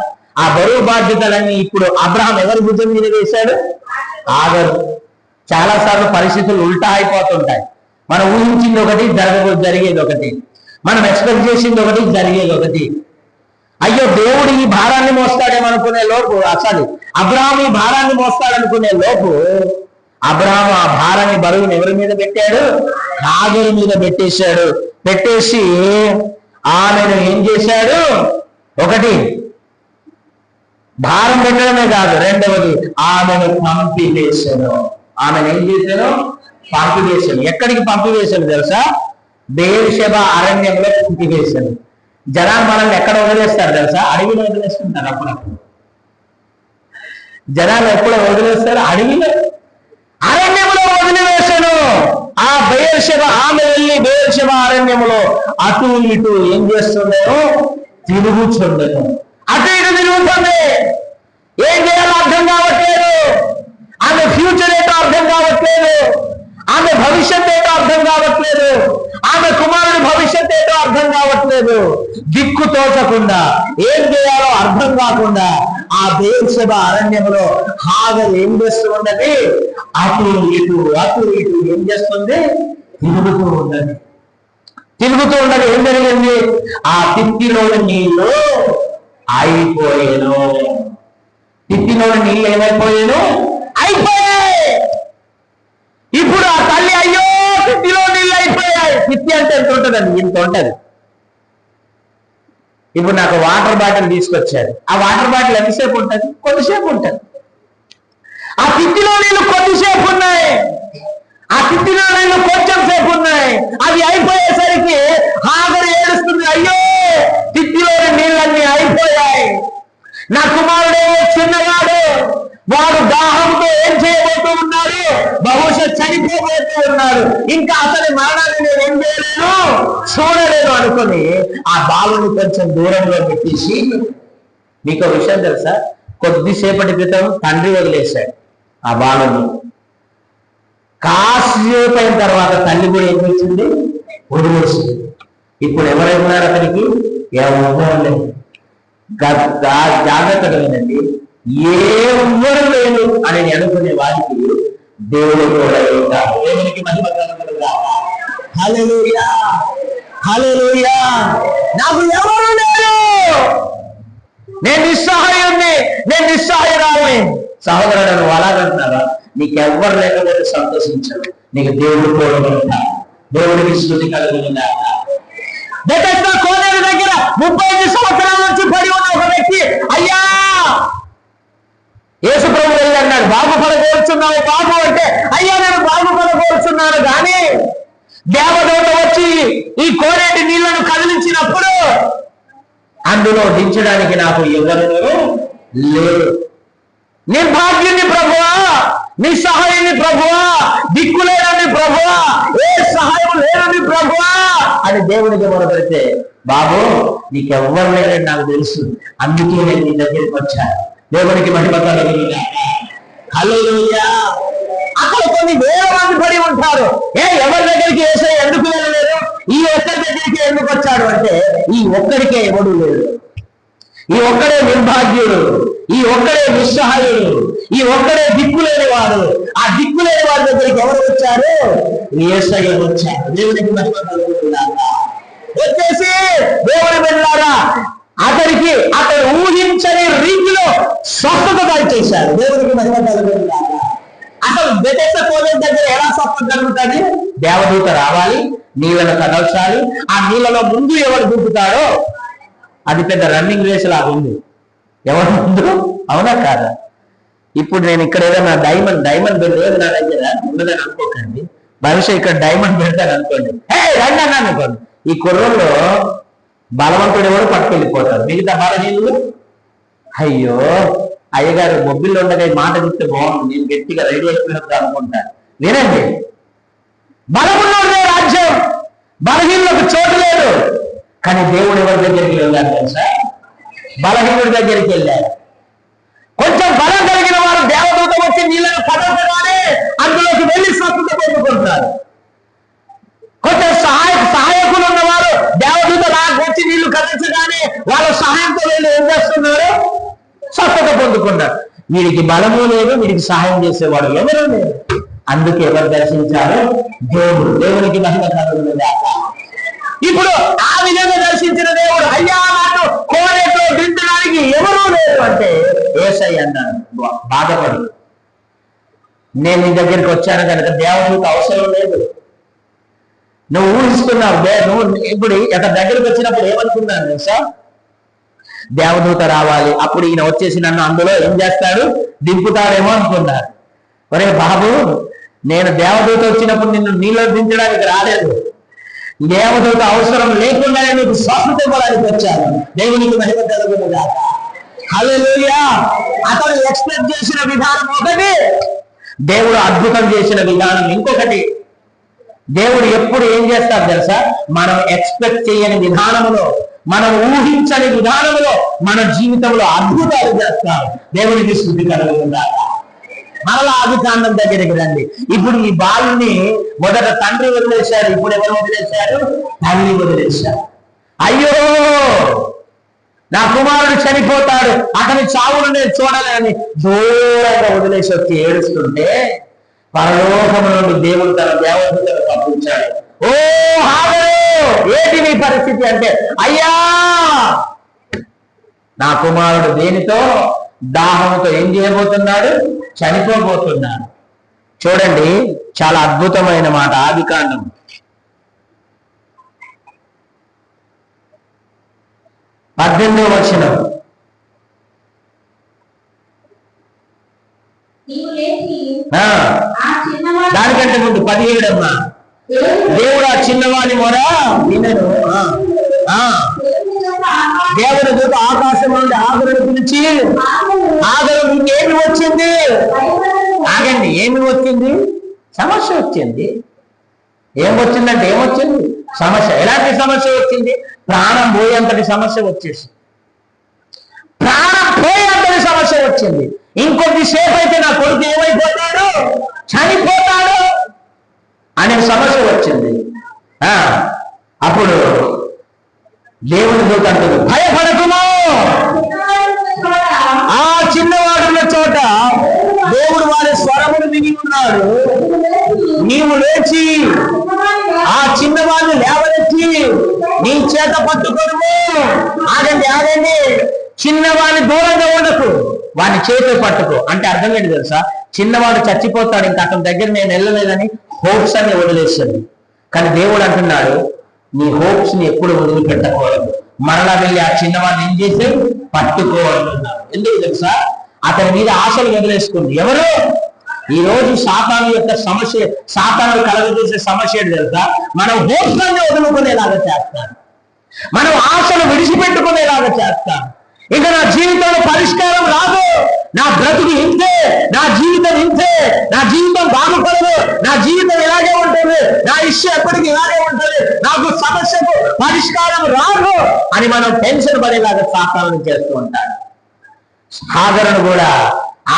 ఆ బరువు బాధ్యతలన్నీ ఇప్పుడు అబ్రహాం ఎవరి భుజం మీద వేశాడు? హాగర్. చాలా సార్లు పరిస్థితులు ఉల్టా అయిపోతుంటాయి. మనం ఊహించింది ఒకటి, జరిగేది ఒకటి. మనం ఎక్స్పెక్ట్ చేసింది ఒకటి, జరిగేది ఒకటి. అయ్యో దేవుడు ఈ భారాన్ని మోస్తాడేమనుకునే లోపు, అసలు అబ్రహాం ఈ భారాన్ని మోస్తాడనుకునే లోపు అబ్రహాం ఆ భారాన్ని బరువుని ఎవరి మీద పెట్టాడు? హాగరు మీద పెట్టేశాడు. పెట్టేసి ఆమెను ఏం చేశాడు? ఒకటి, భారం పెట్టడమే కాదు, రెండవది ఆమెను పంపివేశాడు. ఆమెను ఏం చేశాడు? పంపివేశాడు. ఎక్కడికి పంపివేశాడు తెలుసా? బెయేర్షెబా అరణ్యంలో పంపివేశాడు. జనాలు మనల్ని ఎక్కడ వదిలేస్తారు తెలుసా? అడవిలో వదిలేస్తుంటారు. అప్పుడప్పుడు జనాలు ఎప్పుడు వదిలేస్తారు? అడవిలో, అరణ్యంలో వదిలివేశాను. ఆ బెయేర్షెబా ఆమె వెళ్ళి బెయేర్షెబా అరణ్యంలో అటు ఇటు ఏం చేస్తుండేను? తిరుగుతుండేను. అటు ఇటు తిరుగుతుంది. ఏం చేయాలో అర్థం కావట్లేదు. ఆమె ఫ్యూచర్ ఏంటో అర్థం కావట్లేదు. ఆమె భవిష్యత్ ఏంటో అర్థం కావట్లేదు. ఆమె కుమారుడి భవిష్యత్ ఏంటో అర్థం కావట్లేదు. దిక్కు తోచకుండా, ఏం చేయాలో అర్థం కాకుండా ఆ బెయేర్షెబా అరణ్యంలో హాగర్ ఏం చేస్తూ ఉన్నది? అటు ఇటు ఏం చేస్తుంది? తిరుగుతూ ఉన్నది. ఏం జరిగింది? ఆ తిత్తిలోని నీళ్లు అయిపోయాను. తిత్తిలోని నీళ్ళు ఏమైపోయాను? అయిపోయాయి. ఇప్పుడు ఆ తల్లి అయ్యో తిత్తిలో నీళ్ళు అయిపోయాయి. తిత్తి అంటే ఎంత ఉంటుందండి? ఇంత ఉంటది. ఇప్పుడు నాకు వాటర్ బాటిల్ తీసుకొచ్చారు. ఆ వాటర్ బాటిల్ ఎంతసేపు ఉంటుంది? కొద్దిసేపు ఉంటుంది. ఆ తిత్తిలో నీళ్ళు కొద్దిసేపు ఉన్నాయి. ఆ తిత్తిలో నీళ్ళు కొంచెం సేపు ఉన్నాయి. అది అయిపోయేసరికి హాగరు ఏడుస్తుంది, అయ్యో తిత్తిలోని నీళ్ళన్నీ అయిపోయాయి. నా కుమారుడే చిన్నవాడు, వాడు దాహంతో ఏం చేయబోతూ ఉన్నాడు? బహుశా చనిపోబోతూ ఉన్నాడు. ఇంకా అతని మరణాన్ని నేను ఏం చేయలేను, చూడలేను అనుకుని ఆ బాలుని కొంచెం దూరంలో పెట్టేసి, మీకు విషయం తెలుసా? కొద్దిసేపటి క్రితం తండ్రి వదిలేశాడు ఆ బాలుని. కాసేపు అయిన తర్వాత తల్లి కూడా ఏం వచ్చింది? వదిలేసింది. ఇప్పుడు ఎవరైనా అతనికి ఎవరు లేదు. జాగ్రత్తగా వినండి, ఎవరు లేదు అని అనుకునే వారికి దేవుడు కూడా ఉంటాడు. దేవునికి మహిమ కలుగునుగా. హల్లెలూయా, హల్లెలూయా. నాకు ఎవరు లేరు, నేను నిస్సహాయుణ్ణి, నేను నిస్సహాయురాల్ని. సహోదరుడు నువ్వు అలాగంటున్నారా? నీకెవ్వరు లేకపోతే సంతోషించదు, నీకు దేవుడు కూడా ఉంటాడు. దేవుడికి స్తుతి కలుగునుగా. కోనేరు దగ్గర 35 సంవత్సరాల నుంచి పడి ఉన్న ఒక వ్యక్తి, అయ్యా యేసు ప్రభువు వెళ్ళి అన్నాడు, బాగుపడకూర్చున్నావు బాబు అంటే, అయ్యా నేను బాగుపడకూర్చున్నాను. కానీ దేవదూత వచ్చి ఈ కోనేటి నీళ్లను కదిలించినప్పుడు అందులో దించడానికి నాకు ఎవరు లేరు. నిర్భాగ్యుని ప్రభువా, నిస్సహాయుని ప్రభువా, దిక్కులేని ప్రభువా, ఏ సహాయం లేని ప్రభువా అని దేవునికి మొదలుపెడితే, బాబు నీకెవ్వరు లేరని నాకు తెలుసు, అందుకే నేను నీ దగ్గరికి వచ్చాను. దేవునికి మహిమ కలుగునుగా. హల్లెలూయా. అక్కడ కొన్ని వేల మంది పడి ఉంటారు. ఎవరి దగ్గరికి యేసయ్య ఎందుకు వెళ్ళలేరు? ఈ ఒక్కరి దగ్గరికి ఎందుకు వచ్చాడు అంటే, ఈ ఒక్కడికే ఎవడు లేడు, ఈ ఒక్కడే నిర్భాగ్యుడు, ఈ ఒక్కడే నిస్సహాయుడు, ఈ ఒక్కడే దిక్కులేని వాడు. ఆ దిక్కులేని వారి దగ్గరికి ఎవరు వచ్చారు? యేసయ్య వచ్చారు. దేవునికి మహిమ కలుగునుగాక. వచ్చేసి దేవుని బిడ్డలారా అతనికి అతను ఊహించని రీతిలో స్వస్థత దయచేశారు. దేవునికి మహిమ కలుగునుగాక. అసలు బెతెస్దా కోనేరు దగ్గర ఎలా స్వస్థత కలుగుతుంది? దేవదూత రావాలి, నీళ్ళను కదల్చాలి. ఆ నీళ్ళలో ముందు ఎవరు దుంకుతాడో అది పెద్ద రన్నింగ్ రేస్ లాగా ఉంది. ఎవరు ముందు? అవునా కాదా? ఇప్పుడు నేను ఇక్కడ ఏదైనా డైమండ్ లేదు నా దగ్గర ఉన్నదని అనుకోకండి. భవిష్యత్ ఇక్కడ డైమండ్ పెడతాను అనుకోండి, రండి అన్నాను అనుకోండి. ఈ కుర్రల్లో బలవంతుడు ఎవరు పట్టుకెళ్ళిపోతారు, మిగతా బలహీనులు అయ్యో అయ్యగారు బొబ్బిల్లో ఉండగా మాట చెప్తే బాగుంది, నేను గట్టిగా రెడీ అయిపోయినప్పుడు అనుకుంటాను. వినండి, బలమున్నోడే రాజ్యం, బలహీనులకు చోటు లేదు. కానీ దేవుడు ఎవరి దగ్గరికి వెళ్ళారు తెలుసా? బలహీనుడి దగ్గరికి వెళ్ళారు. కొంచెం బలం కలిగిన వారు దేవదూత వచ్చి నీళ్ళను కదలగానే అందులోకి వెళ్ళి స్వస్థత పొందుకుంటారు. కొంచెం సహాయకులు ఉన్నవారు దేవదూత వచ్చి నీళ్లు కదల్చగానే వాళ్ళ సహాయంతో వెళ్ళి ఏం చేస్తున్నారు? స్వస్థత పొందుకున్నారు. వీడికి బలము లేదు, వీడికి సహాయం చేసేవాడు ఎవరు లేదు. అందుకే ఎవరు దర్శించారు? దేవుడు. దేవునికి మహిమ కలుగునుగాక. ఇప్పుడు ఆ విధంగా దర్శించిన దేవుడు అయ్యా నాకు కోనేట్లో దించడానికి ఎవరూ లేరు అంటే యేసయ్య అన్నాడు. బాధపడు, నేను నీ దగ్గరికి వచ్చాను కనుక దేవుడికి అవసరం లేదు. నువ్వు ఊహిస్తున్నావు. నువ్వు ఇప్పుడు అక్కడ దగ్గరికి వచ్చినప్పుడు ఏమనుకున్నాను తెలుసా? దేవదూత రావాలి, అప్పుడు ఈయన వచ్చేసి నన్ను అందులో ఏం చేస్తాడు? దింపుతాడేమో అనుకున్నాడు. ఒరే బాబు, నేను దేవదూత వచ్చినప్పుడు నిన్ను నీళ్ళు దించడానికి రాలేదు. దేవదూత అవసరం లేకుండానే నీకు స్వస్థత ఇవ్వడానికి వచ్చాను. దేవునికి మహిమ కలుగునుగాక. హల్లెలూయా. అతను ఎక్స్పెక్ట్ చేసిన విధానం ఒకటి, దేవుడు అద్భుతం చేసిన విధానం ఇంకొకటి. దేవుడు ఎప్పుడు ఏం చేస్తారు తెలుసా? మనం ఎక్స్పెక్ట్ చేయని విధానంలో, మనం ఊహించని విధానంలో మన జీవితంలో అద్భుతాలు చేస్తారు. దేవునికి స్తుతి కలుగునుగాక. మరలా ఆదికాండం దగ్గరికి రండి. ఇప్పుడు ఈ బాలుని మొదట తండ్రి వదిలేశారు, ఇప్పుడు ఎవరు వదిలేశారు? తల్లి వదిలేశారు. అయ్యో నా కుమారుడు చనిపోతాడు, అతని చావును నేను చూడాలని దూరంగా వదిలేసి వచ్చి ఏడుస్తుంటే పరలోకము నుండి దేవుడు తన దేవదూతను పంపించాడు. ఓ హాగరు, ఏంటి నీ పరిస్థితి అంటే, అయ్యా నా కుమారుడు దేనితో? దాహంతో ఏం చేయబోతున్నాడు? చనిపోబోతున్నాడు. చూడండి, చాలా అద్భుతమైన మాట. ఆదికాండం 18వ వచనం. దానికంటే ముందు 17 దేవుడు ఆ చిన్నవాడి మొర వినను. దేవుని దూత ఆకాశం నుండి ఆగరును పిలిచి, ఆగరు నీకేమి వచ్చింది? ఆగండి, ఏమి వచ్చింది? సమస్య వచ్చింది. ఏం వచ్చిందంటే ఏమొచ్చింది? సమస్య. ఎలాంటి సమస్య వచ్చింది? ప్రాణం పోయేంతటి సమస్య వచ్చేసి, ప్రాణం పోయేంతటి సమస్య వచ్చింది. ఇంకొద్దిసేపు అయితే నా కొడుకు ఏమైపోతాడు? చనిపోతాడు అనే సమస్య వచ్చింది. అప్పుడు దేవుని దూత అంటుంది, భయపడకుము, ఆ చిన్నవాడున్న చోట దేవుడు వారి స్వరమును విని ఉన్నాడు. నీవు లేచి ఆ చిన్నవాడిని లేవనెత్తి నీ చేత పట్టుకొనుము. ఆగండి, చిన్నవాడిని దూరంగా ఉండకు, వాడిని చేతితో పట్టుకో. అంటే అర్థం ఏంటి తెలుసా? చిన్నవాడు చచ్చిపోతాడు, ఇంకా అతని దగ్గర నేను వెళ్ళలేదని హోప్స్ అని వదిలేశాడు. కానీ దేవుడు అంటున్నాడు, నీ హోప్స్ ని ఎప్పుడు వదిలిపెట్టకూడదు, మరలా వెళ్ళి ఆ చిన్నవాడిని ఏం చేసి పట్టుకోవాలన్నాడు. ఎందుకు తెలుసా? అతని మీద ఆశలు వదిలేసుకుంది ఎవరు? ఈ రోజు సాతాను యొక్క సమస్య, సాతాను కలగజేసే సమస్య ఏంటి తెలుసా? మనం హోప్స్ అన్ని వదులుకునేలాగా చేస్తాను, మనం ఆశలు విడిచిపెట్టుకునేలాగా చేస్తాను. ఇంకా నా జీవితంలో పరిష్కారం రాదు, నా బ్రతుకు ఇంతే, నా జీవితం ఇంతే, నా జీవితం బాగుపడదు, నా జీవితం ఇలాగే ఉంటుంది, నా ఇష్టం ఎప్పటికీ ఇలాగే ఉంటుంది, నాకు సమస్యకు పరిష్కారం రాదు అని మనం టెన్షన్ పడేలాగా సాతాను చేస్తూ ఉంటాడు. హాగరును కూడా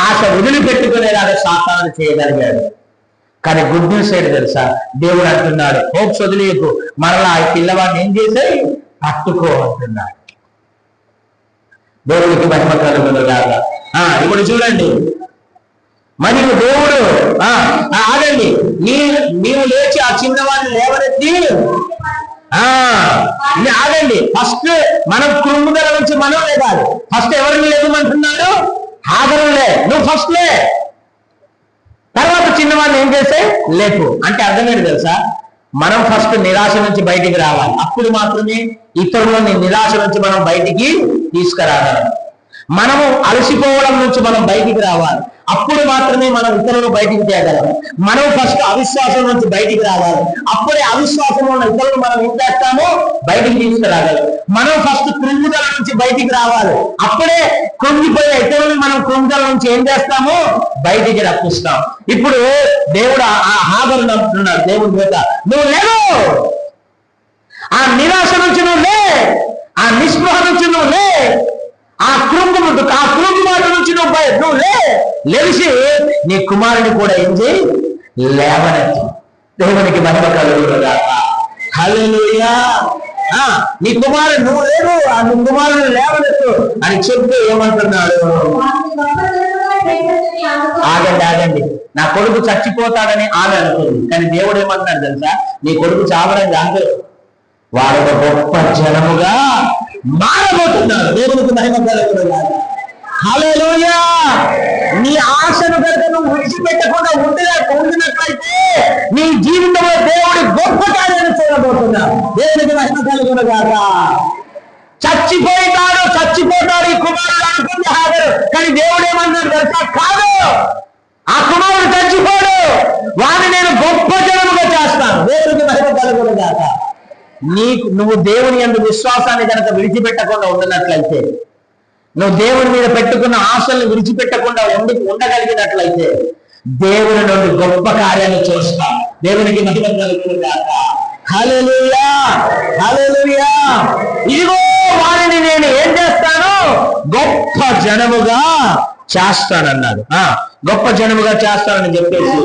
ఆశ వదిలిపెట్టుకునేలాగా సాతాను చేయగలిగాడు. కానీ గుడ్ న్యూస్ ఏంటి తెలుసా? దేవుడు అంటున్నాడు, హోప్స్ వదిలేకు, మరలా ఆ పిల్లవాడిని ఏం చేసాయి? పట్టుకో అంటున్నాడు. దేవుడికి మహిమ కలుగునుగాక. ఇప్పుడు చూడండి, మరియు దేవుడు ఆగండి, నీవు లేచి ఆ చిన్నవాడిని లేవనెత్తి ఆగండి. ఫస్ట్ మనం కృంగుదల నుంచి మనం లేవాలి. ఫస్ట్ ఎవరిని లేవమంటున్నాడు? హాగరులే, నువ్వు ఫస్ట్ లే, తర్వాత చిన్నవాడిని ఏం చేస్తే లేపు. అంటే అర్థమేంటి తెలుసా? మనం ఫస్ట్ నిరాశ నుంచి బయటికి రావాలి. అప్పుడు మాత్రమే ఇతరులని నిరాశ నుంచి మనం బయటికి తీసుకురాగలం. మనము అలసిపోవడం నుంచి మనం బయటికి రావాలి. అప్పుడు మాత్రమే మనం ఇతరులను బయటికి తేగలం. మనం ఫస్ట్ అవిశ్వాసం నుంచి బయటికి రావాలి. అప్పుడే అవిశ్వాసం ఉన్న ఇతరులు మనం ఏం చేస్తామో బయటికి తీసుకురాగలం. మనం ఫస్ట్ కృంగుదల నుంచి బయటికి రావాలి. అప్పుడే కృంగిపోయే ఇతరులను మనం కృంగుదల నుంచి ఏం చేస్తామో బయటికి రప్పిస్తాం. ఇప్పుడు దేవుడు ఆ హాగరుని అంటున్నాడు దేవుడి మీద, నువ్వు లేవు, ఆ నిరాశ నుంచి నువ్వు లే, ఆ నిస్పృహ నుంచి నువ్వు లే, ఆ కృంగుబాటు నుంచి నువ్వు లేచి నీ కుమారుని కూడా ఏం చేయి, లేవనెత్తు. దేవునికి మహిమ కలుగునుగాక. హల్లెలూయా. నీ కుమారుడు నువ్వు లేవు, ఆ నీ కుమారుని లేవనెత్తు అని చెప్తూ ఏమంటున్నాడు? ఆగండి, నా కొడుకు చచ్చిపోతాడని ఆమె అనుకుంది. కానీ దేవుడు ఏమంటున్నాడు తెలుసా? నీ కొడుకు చావడం కాదు, వాడు ఒక గొప్ప జనముగా మారబోతున్నాడు. దేవునికి మహిమ కలుగునుగాక. హల్లెలూయా. నీ ఆశను కనుక నువ్వు విడిచిపెట్టకుండా ఉండినట్లయితే నీ జీవితంలో దేవుడి గొప్ప కార్యాన్ని చూడబోతున్నాడు. దేవునికి మహిమ కలుగునుగాక. చచ్చిపోతాడు ఈ కుమారుడు అనుకుంది హాగరు. కానీ దేవుడు ఏమన్నాడు తెలుసా? కాదు, ఆ కుమారుడు చచ్చిపోడు, వాడిని నేను గొప్ప జనముగా చేస్తాను. దేవునికి మహిమ కలుగునుగాక. నువ్వు దేవుని యందు విశ్వాసాన్ని కనుక విడిచిపెట్టకుండా ఉండనట్లయితే, నువ్వు దేవుని మీద పెట్టుకున్న ఆశలను విడిచిపెట్టకుండా ఉండగలిగినట్లయితే దేవుని నుండి గొప్ప కార్యాన్ని చూస్తాం. దేవునికి మహిమ కలుగునుగాక. హల్లెలూయా, హల్లెలూయా. ఇదిగో వారిని నేను ఏం చేస్తాను? గొప్ప జనముగా చేస్తానన్నాడు. గొప్ప జనముగా చేస్తానని చెప్పేసి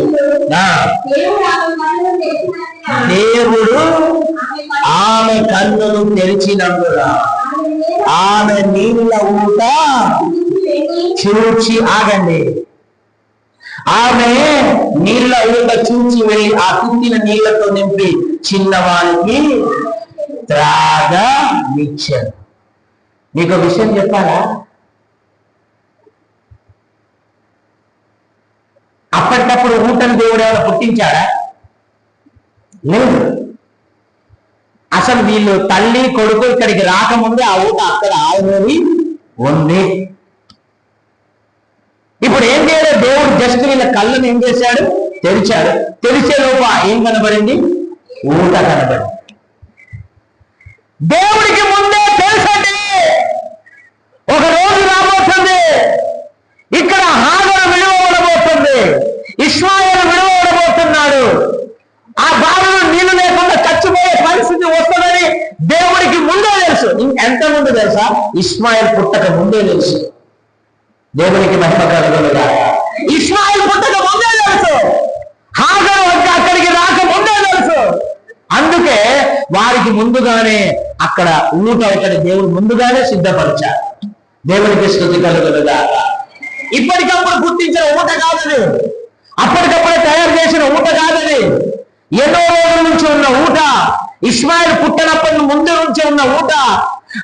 దేవుడు ఆమె కన్నులు తెరిచినందున ఆమె నీళ్ళ ఊట చూచి, ఆగండి, ఆమె నీళ్ళ ఊట చూచి వెళ్ళి ఆ కుంటిన నీళ్లతో నింపి చిన్నవానికి త్రాగనిచ్చాడు. మీకు విషయం చెప్పాలా? అప్పటికప్పుడు ఊటను దేవుడు ఏమైనా పుట్టించాడా? లేదు. అసలు వీళ్ళు తల్లి కొడుకు ఇక్కడికి రాకముందే ఆ ఊట అక్కడ ఆల్రెడీ ఉంది. ఇప్పుడు ఏం చేయలేదు, దేవుడు జస్ట్ వీళ్ళ కళ్ళను ఏం చేశాడు? తెరిచాడు. తెరిచే లోప ఏం కనబడింది? ఊట కనబడింది. దేవుడికి ముందే తెలుసండి ఒక రోజు రాబోతుంది, ఇక్కడ హాగరు విలువబడబోతుంది, ఇష్మాయేలు విలువబడబోతున్నాడు, ఆ బావిలో నీళ్లు లేకుండా చచ్చిపోయే పరిస్థితి వస్తుందని దేవుడికి ముందే తెలుసు. ఎంత ముందు తెలుసా? ఇష్మాయేలు పుట్టక ముందే తెలుసు. దేవునికి మహిమ కలుగునుగాక. ఇష్మాయేలు పుట్టక ముందే తెలుసు, హాగరు అక్కడికి రాక ముందే తెలుసు. అందుకే వారికి ముందుగానే అక్కడ ఊట ఒకటి దేవుడు ముందుగానే సిద్ధపరిచాడు. దేవునికి స్తుతి కలుగునుగాక. ఇప్పటికప్పుడు గుర్తించిన ఊట కాదని, అప్పటికప్పుడే తయారు చేసిన ఊట కాదని, ఎన్నో రోజుల నుంచి ఉన్న ఊట, ఇష్మాయేలు పుట్టినప్పటి ముందు నుంచి ఉన్న ఊట,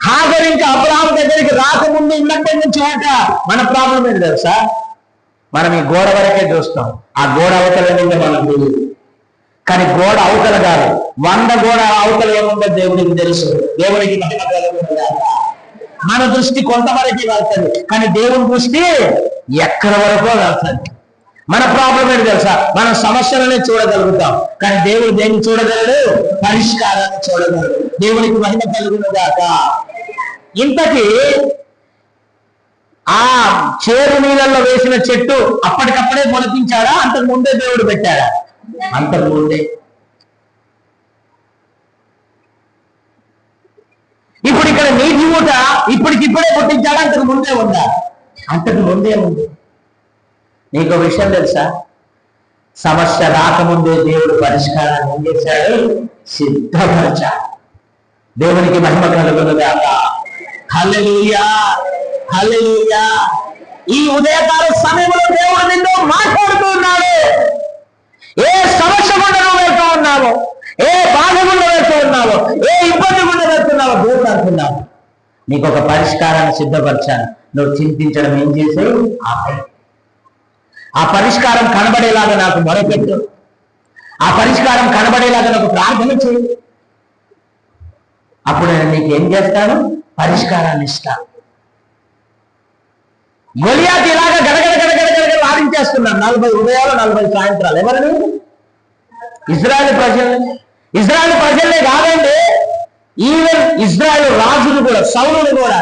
హాగరు ఇంకా అబ్రహాము దగ్గరికి రాకముందు ఉన్నప్పటి నుంచి ఊట. మన ప్రాబ్లం ఏంటి తెలుసా? మనం ఈ గోడ వరకే చూస్తాం, ఆ గోడ అవతల నుండి మనకు తెలియదు. కానీ గోడ అవతల కాదు, 100 గోడ అవతల ఏముందో దేవుడికి తెలుసు. దేవుడికి మహిమ కలుగునుగాక. మన దృష్టి కొంతవరకు వెళ్తుంది, కానీ దేవుని దృష్టి ఎక్కడి వరకు వెళ్తుంది. మన ప్రాబ్లం ఏంటి తెలుసా? మనం సమస్యలనే చూడగలుగుతాం, కానీ దేవుడు దేన్ని చూడగలడు? పరిష్కారాన్ని చూడగలడు. దేవునికి మహిమ కలుగునుగాక. ఇంతకీ ఆ చేరు నీళ్ళల్లో వేసిన చెట్టు అప్పటికప్పుడే మొలిపించాడా? అంతకు ముందే దేవుడు పెట్టాడా? అంతకు ముందే. ఇప్పుడు ఇక్కడ నీటి ఊట ఇప్పటికిప్పుడే పుట్టించాడా? అంతకు ముందే ఉందా? అంతకు ముందే ఉంది. నీకు విషయం తెలుసా? సమస్య రాకముందే దేవుడు పరిష్కారాన్ని ఏం చేశాడు? సిద్ధపరచాడు. దేవునికి మహిమ కలుగునుగాక. హల్లెలూయా, హల్లెలూయా. ఈ ఉదయకాల సమయంలో దేవుడు నిన్ను మాట్లాడుతూ ఉన్నాడు. ఏ సమస్య గుండా నువ్వు వెళ్తూ ఉన్నావో, ఏ బాధ గుండా వెళ్తూ ఉన్నావో, ఏ ఇబ్బంది గుండా వెళ్తున్నావో దేవుడు అంటున్నావు నీకు ఒక పరిష్కారాన్ని సిద్ధపరచాను. నువ్వు చింతించడం ఏం చేసావు? ఆ పరిష్కారం కనబడేలాగా నాకు మొరపెట్టు. ఆ పరిష్కారం కనబడేలాగా నాకు ప్రార్థన చేయి. అప్పుడు నేను నీకు ఏం చేస్తాను? పరిష్కారాన్ని ఇస్తాను. గొలియాతు ఇలాగా గడగడ గడగడ గడగడ వాడించేస్తున్నాను. 40 ఉదయాలు 40 సాయంత్రాలు. ఎవరిని? ఇజ్రాయెల్ ప్రజల్ని. ఇజ్రాయెల్ ప్రజల్నే కాదండి, ఈవెన్ ఇజ్రాయెల్ రాజును కూడా, సౌలుని కూడా,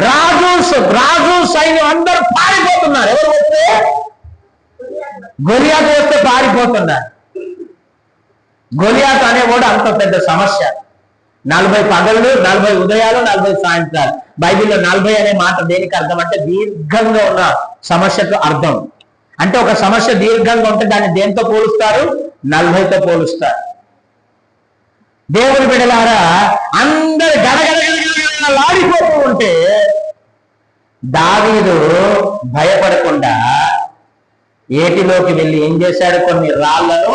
రాజు సైన్యం అందరూ పారిపోతున్నారు. ఎవరు వస్తే? గొలియాతు వస్తే పారిపోతున్నారు. గొలియాతు అనేవాడు అంత పెద్ద సమస్య. 40 పగళ్ళు, 40 ఉదయాలు, 40 సాయంత్రాలు. బైబిల్లో 40 అనే మాట దేనికి అర్థం అంటే దీర్ఘంగా ఉన్న సమస్యకు అర్థం. అంటే ఒక సమస్య దీర్ఘంగా ఉంటే దాన్ని దేంతో పోలుస్తారు? 40తో పోలుస్తారు. దేవుని బిడ్డలారా, అందరు గడగడగడగడలాడిపోతూ ఉంటే దావీదు భయపడకుండా ఏటిలోకి వెళ్ళి ఏం చేశాడు? కొన్ని రాళ్లను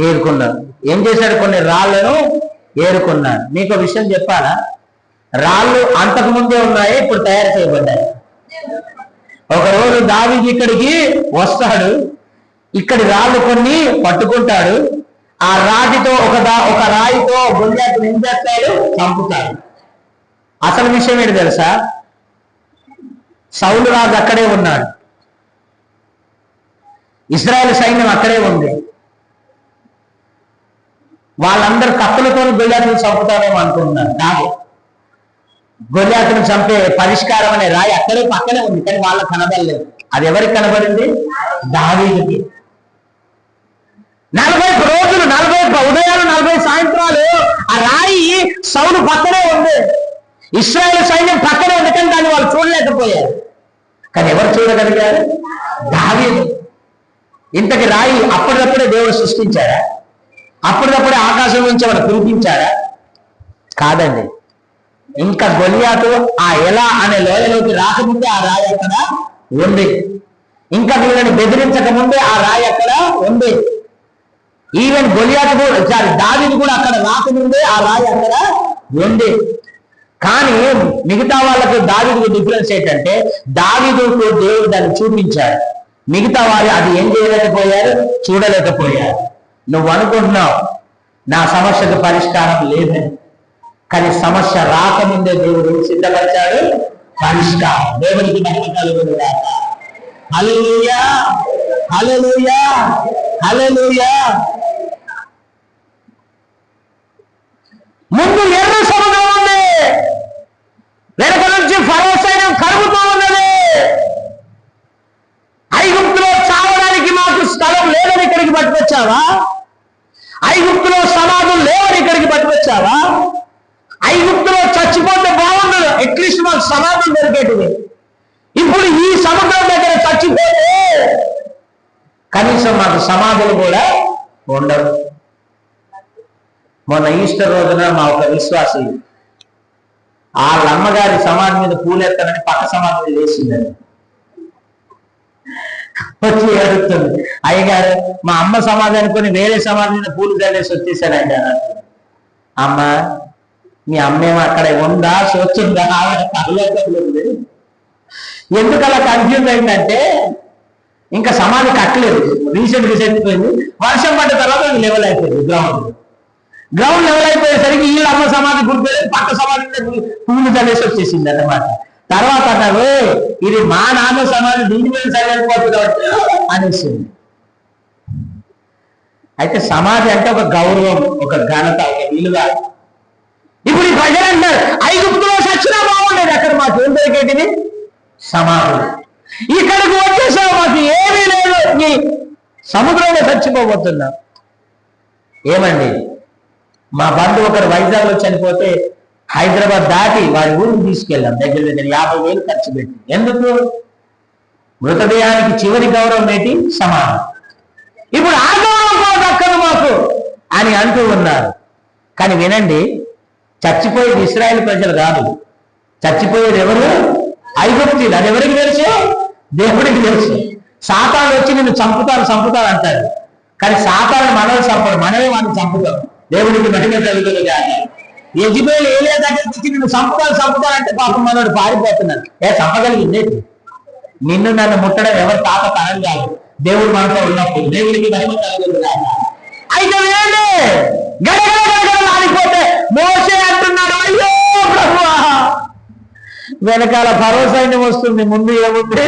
ఏరుకున్నాడు. ఏం చేశాడు? కొన్ని రాళ్లను ఏరుకున్నాడు. మీకు విషయం చెప్పాలా? రాళ్ళు అంతకు ముందే ఉన్నాయి, ఇప్పుడు తయారు చేయబడ్డాయి. ఒకరోజు దావీదు ఇక్కడికి వస్తాడు, ఇక్కడి రాళ్ళు కొన్ని పట్టుకుంటాడు. ఆ రాతితో ఒక రాయితో గొలియాతును ఏం చేస్తాడు? చంపుతాడు. అసలు విషయం ఏంటి తెలుసా? సౌలు రాజు అక్కడే ఉన్నాడు, ఇశ్రాయేలు సైన్యం అక్కడే ఉంది. వాళ్ళందరూ కత్తులతో గొలియాతును చంపుతారేమో అనుకుంటున్నారు. కాదు, గొలియాతును చంపే పరిష్కారం అనే రాయి అక్కడే పక్కనే ఉంది, కానీ వాళ్ళకి కనబడలేదు. అది ఎవరికి కనబడింది? దావీదుకి. 40 రోజులు, 40 ఉదయాలు, 40 సాయంత్రాలు ఆ రాయి సౌలు పక్కనే ఉంది, ఇశ్రాయేలు సైన్యం పక్కనే ఉంది, కానీ దాన్ని వాళ్ళు చూడలేకపోయారు. కానీ ఎవరు చూడగలిగారు? దావీదు. ఇంతకి రాయి అప్పటికప్పుడే దేవుడు సృష్టించాడా? అప్పటికప్పుడే ఆకాశం నుంచి వాడు కురిపించాడా? కాదండి. ఇంకా గొలియాతు ఆ ఎలా అనే లోయలోకి రాకముందే ఆ రాయి అక్కడ ఉంది. ఇంకా వీళ్ళని బెదిరించక ముందే ఆ రాయి అక్కడ ఉంది. ఈవెన్ గొలియాతు కూడా, దావీదు కూడా అక్కడ రాకముందే ఆ రాయి అక్కడ ఉంది. కానీ మిగతా వాళ్ళకు దావీదుకు డిఫరెన్స్ ఏంటంటే, దావీదుకు దేవుడు దాన్ని చూపించాడు, మిగతా వారు అది ఏం చేయలేకపోయారు? చూడలేకపోయారు. నువ్వు అనుకుంటున్నావు నా సమస్యకు పరిష్కారం లేదని, కానీ సమస్య రాకముందే దేవుడు సిద్ధపరిచాడు పరిష్కారం. దేవుడికి మహిమ కలుగును గాక. హల్లెలూయా, హల్లెలూయా, హల్లెలూయా. ముందు ఎర్ర సముద్రం ఉంది, వెనక నుంచి ఫరో సైన్యం కలుగుతూ ఉన్నది. ఐగుప్తులో చావడానికి మాకు స్థలం లేదని ఇక్కడికి పట్టుకొచ్చావా? ఐగుప్తులో సమాధులు లేవని ఇక్కడికి పట్టుకొచ్చావా? ఐగుప్తులో చచ్చిపోతే బాగుండదు, అట్లీస్ట్ మాకు సమాధులు దొరికేటివి. ఇప్పుడు ఈ సముద్రం దగ్గర చచ్చిపోతే కనీసం మాకు సమాధులు కూడా ఉండవు. మొన్న ఈస్టర్ రోజున మా ఒక విశ్వాసి వాళ్ళ అమ్మగారి సమాధి మీద పూలు ఎత్తానని పక్క సమాధి వేసిందని వచ్చి అడుగుతుంది, అయ్యగారు మా అమ్మ సమాధి అనుకుని వేరే సమాధి మీద పూలు చల్లేసి వచ్చేసానండి అన్నట్టు. అమ్మ, మీ అమ్మేమో అక్కడ ఉందా, సోచుందా? ఆవిడ కళ్ళలేదు. ఎందుకు అలా కన్ఫ్యూజ్ అయిందంటే, ఇంకా సమాధి కట్టలేదు, రీసెంట్గా చనిపోయింది. వర్షం పడ్డ తర్వాత లెవెల్ అయిపోయింది, గ్రౌండ్ లెవెల్ అయిపోయేసరికి వీళ్ళ అమ్మ సమాధి గుర్తులేదు, పక్క సమాధి పూలు చల్లేసి వచ్చేసింది అన్నమాట. తర్వాత అన్నారు, ఇది మా నాన్న సమాధి, దీని మీద చదివిపోతుంది అనేసింది. అయితే సమాధి అంటే ఒక గౌరవం, ఒక ఘనత, ఒక విలువ. ఇప్పుడు ఈ ప్రజలు అంటారు, ఐగుప్తులో సచ్చినా బాగుండేది, అక్కడ మాకు ఏం దొరికేటిది? సమాధులు. ఇక్కడికి వచ్చేసావు, మాకు ఏమీ లేదు, ఈ సముద్రంలో చచ్చిపోబోతున్నాం. ఏమండి, మా బంధువు ఒకరు వైజాగ్లో చనిపోతే హైదరాబాద్ దాటి వారి ఊరికి తీసుకెళ్ళాం, దగ్గర 50,000 ఖర్చు పెట్టి. ఎందుకు? మృతదేహానికి చివరి గౌరవం ఏంటి? సమాధి. ఇప్పుడు ఆ గౌరవం కూడా దక్కదు మాకు అని అంటూ ఉన్నారు. కానీ వినండి, చచ్చిపోయేది ఇశ్రాయేలు ప్రజలు కాదు, చచ్చిపోయేది ఎవరు? ఐగుప్తీయులు. అది ఎవరికి తెలుసు? దేవుడికి తెలుసు. సాతాను వచ్చి నిన్ను చంపుతాను అంటాడు. కానీ సాతాను మనల్ని చంపడు, మనమే వాడిని చంపుతాం. దేవుడికి మహిమ కలుగుతుంది. కానీ యెజెబెలు ఏలియా దగ్గరికి వచ్చి నిన్ను చంపుతాను అంటే పాపం మనోడు పారిపోతున్నాడు. చంపగలిగింది? నిన్ను నన్ను ముట్టడం ఎవరి తాత తరం కాదు, దేవుడు మనతో ఉన్నప్పుడు. దేవుడికి మహిమ కలుగుతుంది. అయితే ఆడిపోతే మోసే అంటున్నాడు, అయ్యో ప్రభువా, వెనకాల ఫరో సైన్యం వస్తుంది, ముందు ఏముంది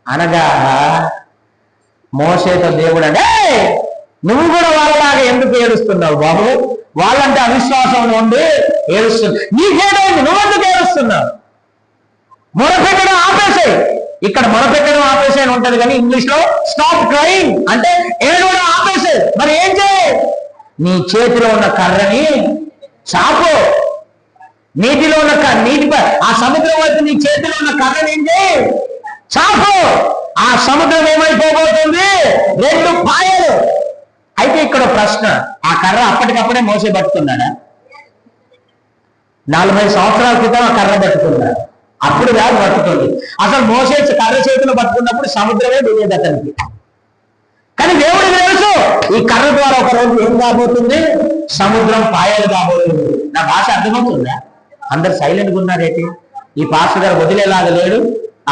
అనగా మోసేతో దేవుడు అంటే, నువ్వు కూడా వాళ్ళలాగా ఎందుకు ఏడుస్తున్నావు బాబు? వాళ్ళంటే అవిశ్వాసం ఉండి ఏడుస్తున్నావు. నీకేమైంది? నువ్వెందుకు ఏడుస్తున్నావు? మొరపెట్టడం ఆపేసాయి. ఇక్కడ మొరపెట్టడం ఆపేసాయి అని ఉంటుంది, కానీ ఇంగ్లీష్ లో స్టాప్ క్రైయింగ్ అంటే ఏడవడం ఆపేసాయి. మరి ఏం చేయి? నీ చేతిలో ఉన్న కర్రని చాపు. నీటిలో ఉన్న నీటిపై ఆ సముద్రం వైపు నీ చేతిలో ఉన్న కర్రని ఏం చేయి? చాపు. ఆ సముద్రం ఏమైపోబోతుంది? 2 పాయలు. అయితే ఇక్కడ ప్రశ్న, ఆ కర్ర అప్పటికప్పుడే మోసే పట్టుకున్నాడా? 40 సంవత్సరాల క్రితం ఆ కర్ర పట్టుకున్నాడు, అప్పుడు కాదు పట్టుకుంది. అసలు మోసే కర్ర చేతులు పట్టుకున్నప్పుడు సముద్రమే తెలియదు అతనికి. కానీ దేవుడికి తెలుసు, ఈ కర్ర ద్వారా ఒక రోజు ఏం కాబోతుంది? సముద్రం పాయలు కాబోతుంది. నా భాష అర్థమవుతుందా? అందరు సైలెంట్గా ఉన్నారేంటి? ఈ పాస్టర్ గారు వదిలేలాగా లేడు.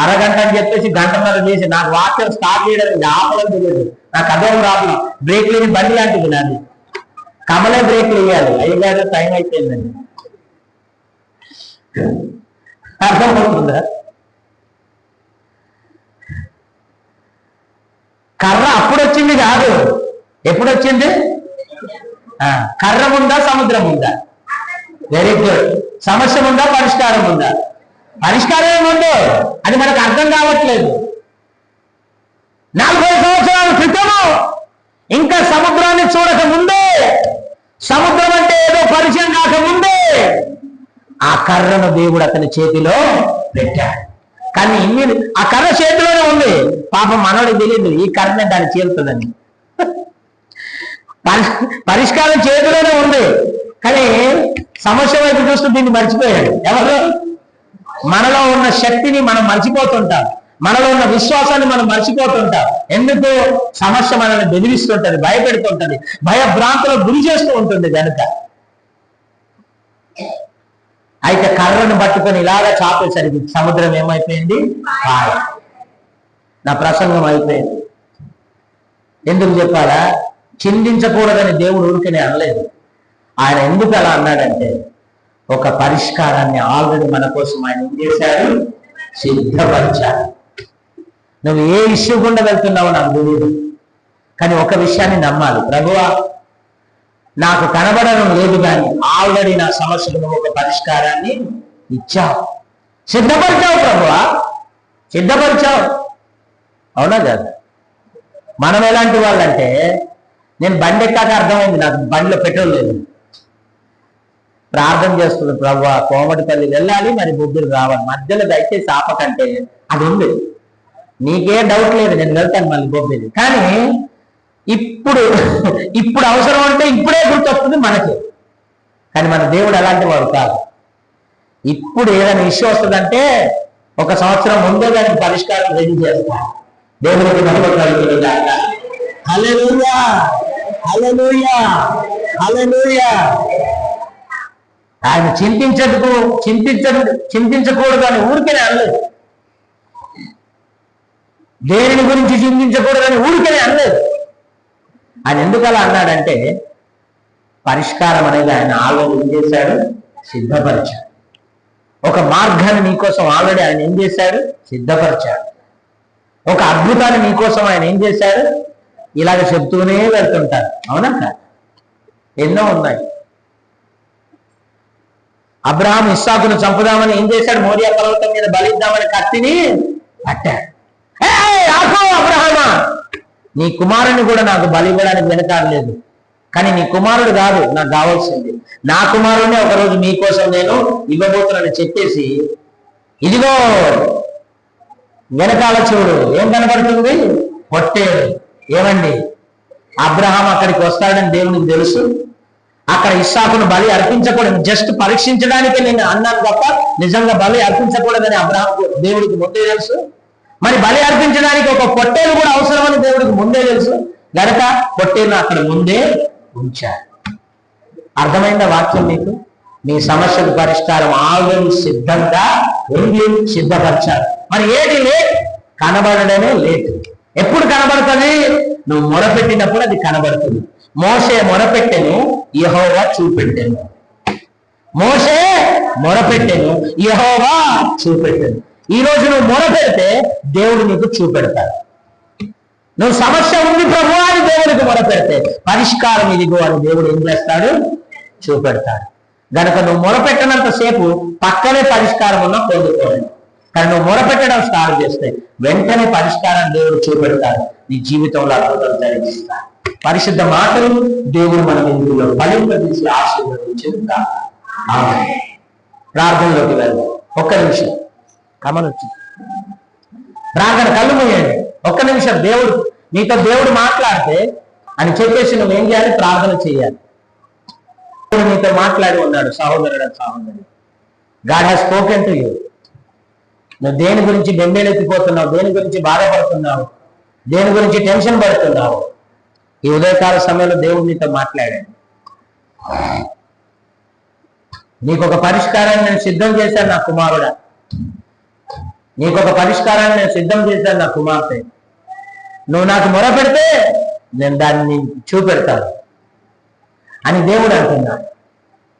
అరగంట అని చెప్పేసి గంటన్నర చేసి నాకు వాక్యం స్టార్ట్ చేయడానికి ఆపడం తెలియదు. నాకు అర్థం రావడం. బ్రేక్ లేని బండి లాంటిది నాది. కమలే బ్రేక్లు వేయాలి. అయ్యగారు టైం అయిపోయిందండి. అర్థమవుతుందా? కర్ర అప్పుడు వచ్చింది కాదు, ఎప్పుడు వచ్చింది? కర్ర ఉందా, సముద్రం ఉందా? Very good. సమస్య ఉందా, పరిష్కారం ఉందా? పరిష్కారం ఏముందో అది మనకు అర్థం కావట్లేదు. 40 సంవత్సరాల క్రితము ఇంకా సముద్రాన్ని చూడక ముందే, సముద్రం అంటే ఏదో పరిచయం కాకముందే ఆ కర్రను దేవుడు అతని చేతిలో పెట్టాడు. కానీ ఆ కర్ర చేతిలోనే ఉంది. పాపం మనోడికి తెలియదు ఈ కర్రనే దాన్ని చేరుతుందని. పరిష్కారం చేతిలోనే ఉంది, కానీ సమస్య వైపు చూస్తూ దీన్ని మర్చిపోయాడు. ఎవరు? మనలో ఉన్న శక్తిని మనం మర్చిపోతుంటాం, మనలో ఉన్న విశ్వాసాన్ని మనం మర్చిపోతుంటాం. ఎందుకు? సమస్య మనల్ని బెదిరిస్తుంటది, భయపెడుతుంటది, భయభ్రాంతులకు గురి చేస్తూ ఉంటుంది కనుక. అయితే కర్రను పట్టుకొని ఇలాగా చాపేసరికి సముద్రం ఏమైపోయింది? పాయ. నా ప్రసంగం అయిపోయింది. ఎందుకు చెప్పాలా? చిందించకూడదని దేవుడు ఊరికనే అనలేదు. ఆయన ఎందుకు అలా అన్నాడంటే, ఒక పరిష్కారాన్ని ఆల్రెడీ మన కోసం ఆయన ఏం చేశాడు? సిద్ధపరిచాడు. నువ్వు ఏ ఇష్యూ గుండా వెళ్తున్నావో నాకు తెలియదు, కానీ ఒక విషయాన్ని నమ్మాలి. ప్రభువా, నాకు కనబడడం లేదు, కానీ ఆల్రెడీ నా సమస్యకు నువ్వు ఒక పరిష్కారాన్ని ఇచ్చావు, సిద్ధపరిచావు. ప్రభువా, సిద్ధపరిచావు. అవునా కాదు? మనం ఎలాంటి వాళ్ళంటే, నేను బండి ఎక్కాక అర్థమైంది నాకు బండిలో పెట్రోల్ లేదు. ప్రార్థన చేస్తుంది, ప్రభువా కోమటిపల్లి వెళ్ళాలి, మరి బుద్ధులు రావాలి, మధ్యలో దయచేసి ఆపకంటే అది ఉంది. నీకే డౌట్ లేదు, నేను వెళ్తాను మళ్ళీ బొబ్బిలి. కానీ ఇప్పుడు అవసరం అంటే ఇప్పుడే గుర్తొస్తుంది మనకి. కానీ మన దేవుడు అలాంటి వాడు కాదు. ఇప్పుడు ఏదైనా ఇష్యూ వస్తుందంటే 1 సంవత్సరం ముందే దానికి పరిష్కారం రెడీ చేస్తాడు. దేవుడికి మహిమ కలుగుతుంది. హల్లెలూయా, హల్లెలూయా, హల్లెలూయా. ఆయన చింతించకూడదు అని ఊరికనే అనలేదు. దేనిని గురించి చింతించకూడదు అని ఊరికనే అనలేదు. ఆయన ఎందుకు అలా అన్నాడంటే, పరిష్కారం అనేది ఆయన ఆల్రెడీ ఏం చేశాడు? సిద్ధపరిచాడు. ఒక మార్గాన్ని నీకోసం ఆల్రెడీ ఆయన ఏం చేశాడు? సిద్ధపరిచాడు. ఒక అద్భుతాన్ని నీకోసం ఆయన ఏం చేశాడు? ఇలాగ చెప్తూనే వెళ్తుంటారు. అవునా కాదు? ఎన్నో ఉన్నాయి. అబ్రహాం ఇస్సాకును చంపుదామని ఏం చేశాడు? మోరియా పర్వతం మీద బలిద్దామని కత్తిని పట్టాడు. అబ్రహామా, నీ కుమారుని కూడా నాకు బలి ఇవ్వడానికి వెనకాడలేదు, కానీ నీ కుమారుడు కాదు నాకు కావాల్సింది. నా కుమారుడిని ఒకరోజు మీకోసం నేను ఇవ్వబోతున్నానని చెప్పేసి, ఇదిగో వెనకాల చూడు ఏం కనబడుతుంది? పొట్టేడు. ఏమండి, అబ్రహాం అక్కడికి వస్తాడని దేవునికి తెలుసు. అక్కడ ఇస్సాకును బలి అర్పించకూడదు, జస్ట్ పరీక్షించడానికి నేను అన్నాను తప్ప నిజంగా బలి అర్పించకూడదని అబ్రాహాము దేవుడికి ముందే తెలుసు. మరి బలి అర్పించడానికి ఒక పొట్టేలు కూడా అవసరమని దేవుడికి ముందే తెలుసు గనక పొట్టేలు అక్కడ ముందే ఉంచారు. అర్థమైందా వాక్యం మీకు? మీ సమస్యకు పరిష్కారం ఆల్రెడీ సిద్ధంగా ఉంది, సిద్ధపరచారు. మరి ఏది లేట్? కనబడడమే లేట్. ఎప్పుడు కనబడుతుంది? నువ్వు మొరపెట్టినప్పుడు అది కనబడుతుంది. మోషే మొరపెట్టెను, యెహోవా చూపెట్టెను. మోషే మొరపెట్టెను, యెహోవా చూపెట్టెను. ఈ రోజు నువ్వు మొరపెడితే దేవుడు నీకు చూపెడతాడు. నువ్వు సమస్య ఉంది ప్రభు అని దేవుడికి మొరపెడితే పరిష్కారం ఇదిగో అని దేవుడు ఏం చేస్తాడు? చూపెడతాడు. గనక నువ్వు మొరపెట్టనంత సేపు పక్కనే పరిష్కారం ఉన్నా పొందుకోలేదు. కానీ నువ్వు మొరపెట్టడం స్టార్ట్ చేస్తే వెంటనే పరిష్కారం దేవుడు చూపెడతాడు. నీ జీవితంలో అద్భుతం జరిగిస్తాడు. పరిశుద్ధ మాటలు దేవుడు మన ఇందులో ఫలింపజేసి ఆశీర్వదించుగాక. ఆమేన్. ప్రార్థనలోకి వెళ్దాం. ఒక్క నిమిషం కమనొచ్చు ప్రార్థన కళ్ళు మూయండి. ఒక్క నిమిషం నీతో దేవుడు మాట్లాడితే అని చెప్పేసి నువ్వేం చేయాలి? ప్రార్థన చేయాలి. నీతో మాట్లాడి ఉన్నాడు సహోదరుడు, సహోదరి. God has spoken to you. నువ్వు దేని గురించి బెంబేలెత్తిపోతున్నావు, దేని గురించి బాధపడుతున్నావు, దేని గురించి టెన్షన్ పడుతున్నావు, ఈ ఉదయకాల సమయంలో దేవుడు నీతో మాట్లాడాడు. నీకు ఒక పరిష్కారాన్ని నేను సిద్ధం చేశాను నా కుమారుడా, నీకు ఒక పరిష్కారాన్ని నేను సిద్ధం చేశాను నా కుమార్తె. నువ్వు నాకు మొరపెడితే నేను దాన్ని చూపెడతాను అని దేవుడు అంటున్నాడు.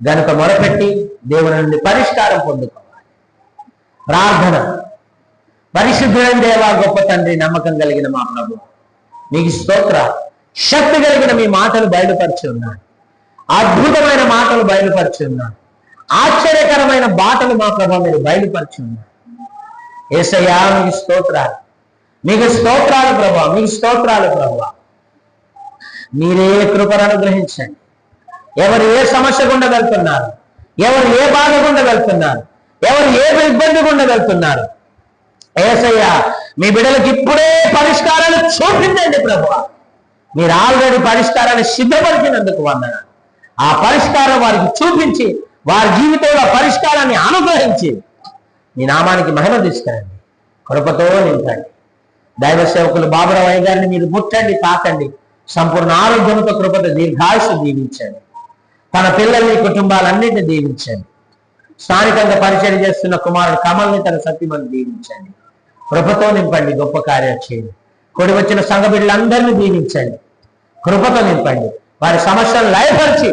గనుక మొరపెట్టి దేవుని నుండి పరిష్కారం పొందుకోవాలి. ప్రార్థన. పరిశుద్ధుడైన దేవా, గొప్ప తండ్రి, నమ్మకం కలిగిన మా ప్రభు, నీకు స్తోత్ర. శక్తి కలిగిన మీ మాటలు బయలుపరిచి ఉన్నాడు. అద్భుతమైన మాటలు బయలుపరిచి ఉన్నాడు. ఆశ్చర్యకరమైన బాటలు మా ప్రభు మీరు బయలుపరిచి ఉన్నారు. యేసయ్యా మీకు స్తోత్రాలు, మీకు స్తోత్రాలు ప్రభా, మీకు స్తోత్రాలు ప్రభా. మీరే కృపను అనుగ్రహించండి. ఎవరు ఏ సమస్య గుండా వెళ్తున్నారు, ఎవరు ఏ బాధ గుండా వెళ్తున్నారు, ఎవరు ఏ ఇబ్బంది గుండా వెళ్తున్నారు, యేసయ్యా మీ బిడ్డలకు ఇప్పుడే పరిష్కారాలు చూపించండి ప్రభువా. మీరు ఆల్రెడీ పరిష్కారాన్ని సిద్ధపరిచినందుకు వందనాలు. ఆ పరిష్కారం వారికి చూపించి వారి జీవితంలో పరిష్కారాన్ని అనుగ్రహించి మీ నామానికి మహిమ తీసుకురండి. కృపతో నింపండి. దైవ సేవకులు బాబురావు గారిని మీరు ముట్టండి, తాకండి. సంపూర్ణ ఆరోగ్యంతో కృపతో దీర్ఘాయుషు దీవించండి. తన పిల్లల్ని, కుటుంబాలన్నింటినీ దీవించండి. స్థానికంగా పరిచయం చేస్తున్న కుమారుడు కమల్ని, తన సత్యమని దీవించండి. కృపతో నింపండి. గొప్ప కార్యాలు చేయండి. కూడి వచ్చిన సంఘ బిడ్డలందరినీ దీవించండి. కృపతో నింపండి. వారి సమస్యలు లయపరిచి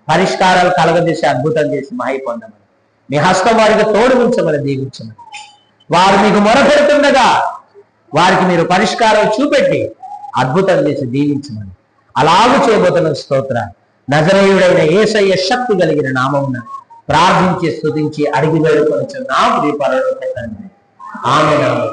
పరిష్కారాలు కలగజేసి అద్భుతం చేసి మాయి పొందమని మీ హస్తం వారికి తోడు ఉంచమని దీవించమని, వారు మీకు మొరపెడుతుండగా వారికి మీరు పరిష్కారం చూపెట్టి అద్భుతం చేసి దీవించమని అలాగూ చేయబోతున్న స్తోత్ర నజరేయుడైన యేసయ్య శక్తి కలిగిన నామమున ప్రార్థించి స్తుతించి అడిగి వేడుకొనుచున్నాము. పరలోక తండ్రి. ఆమేన్.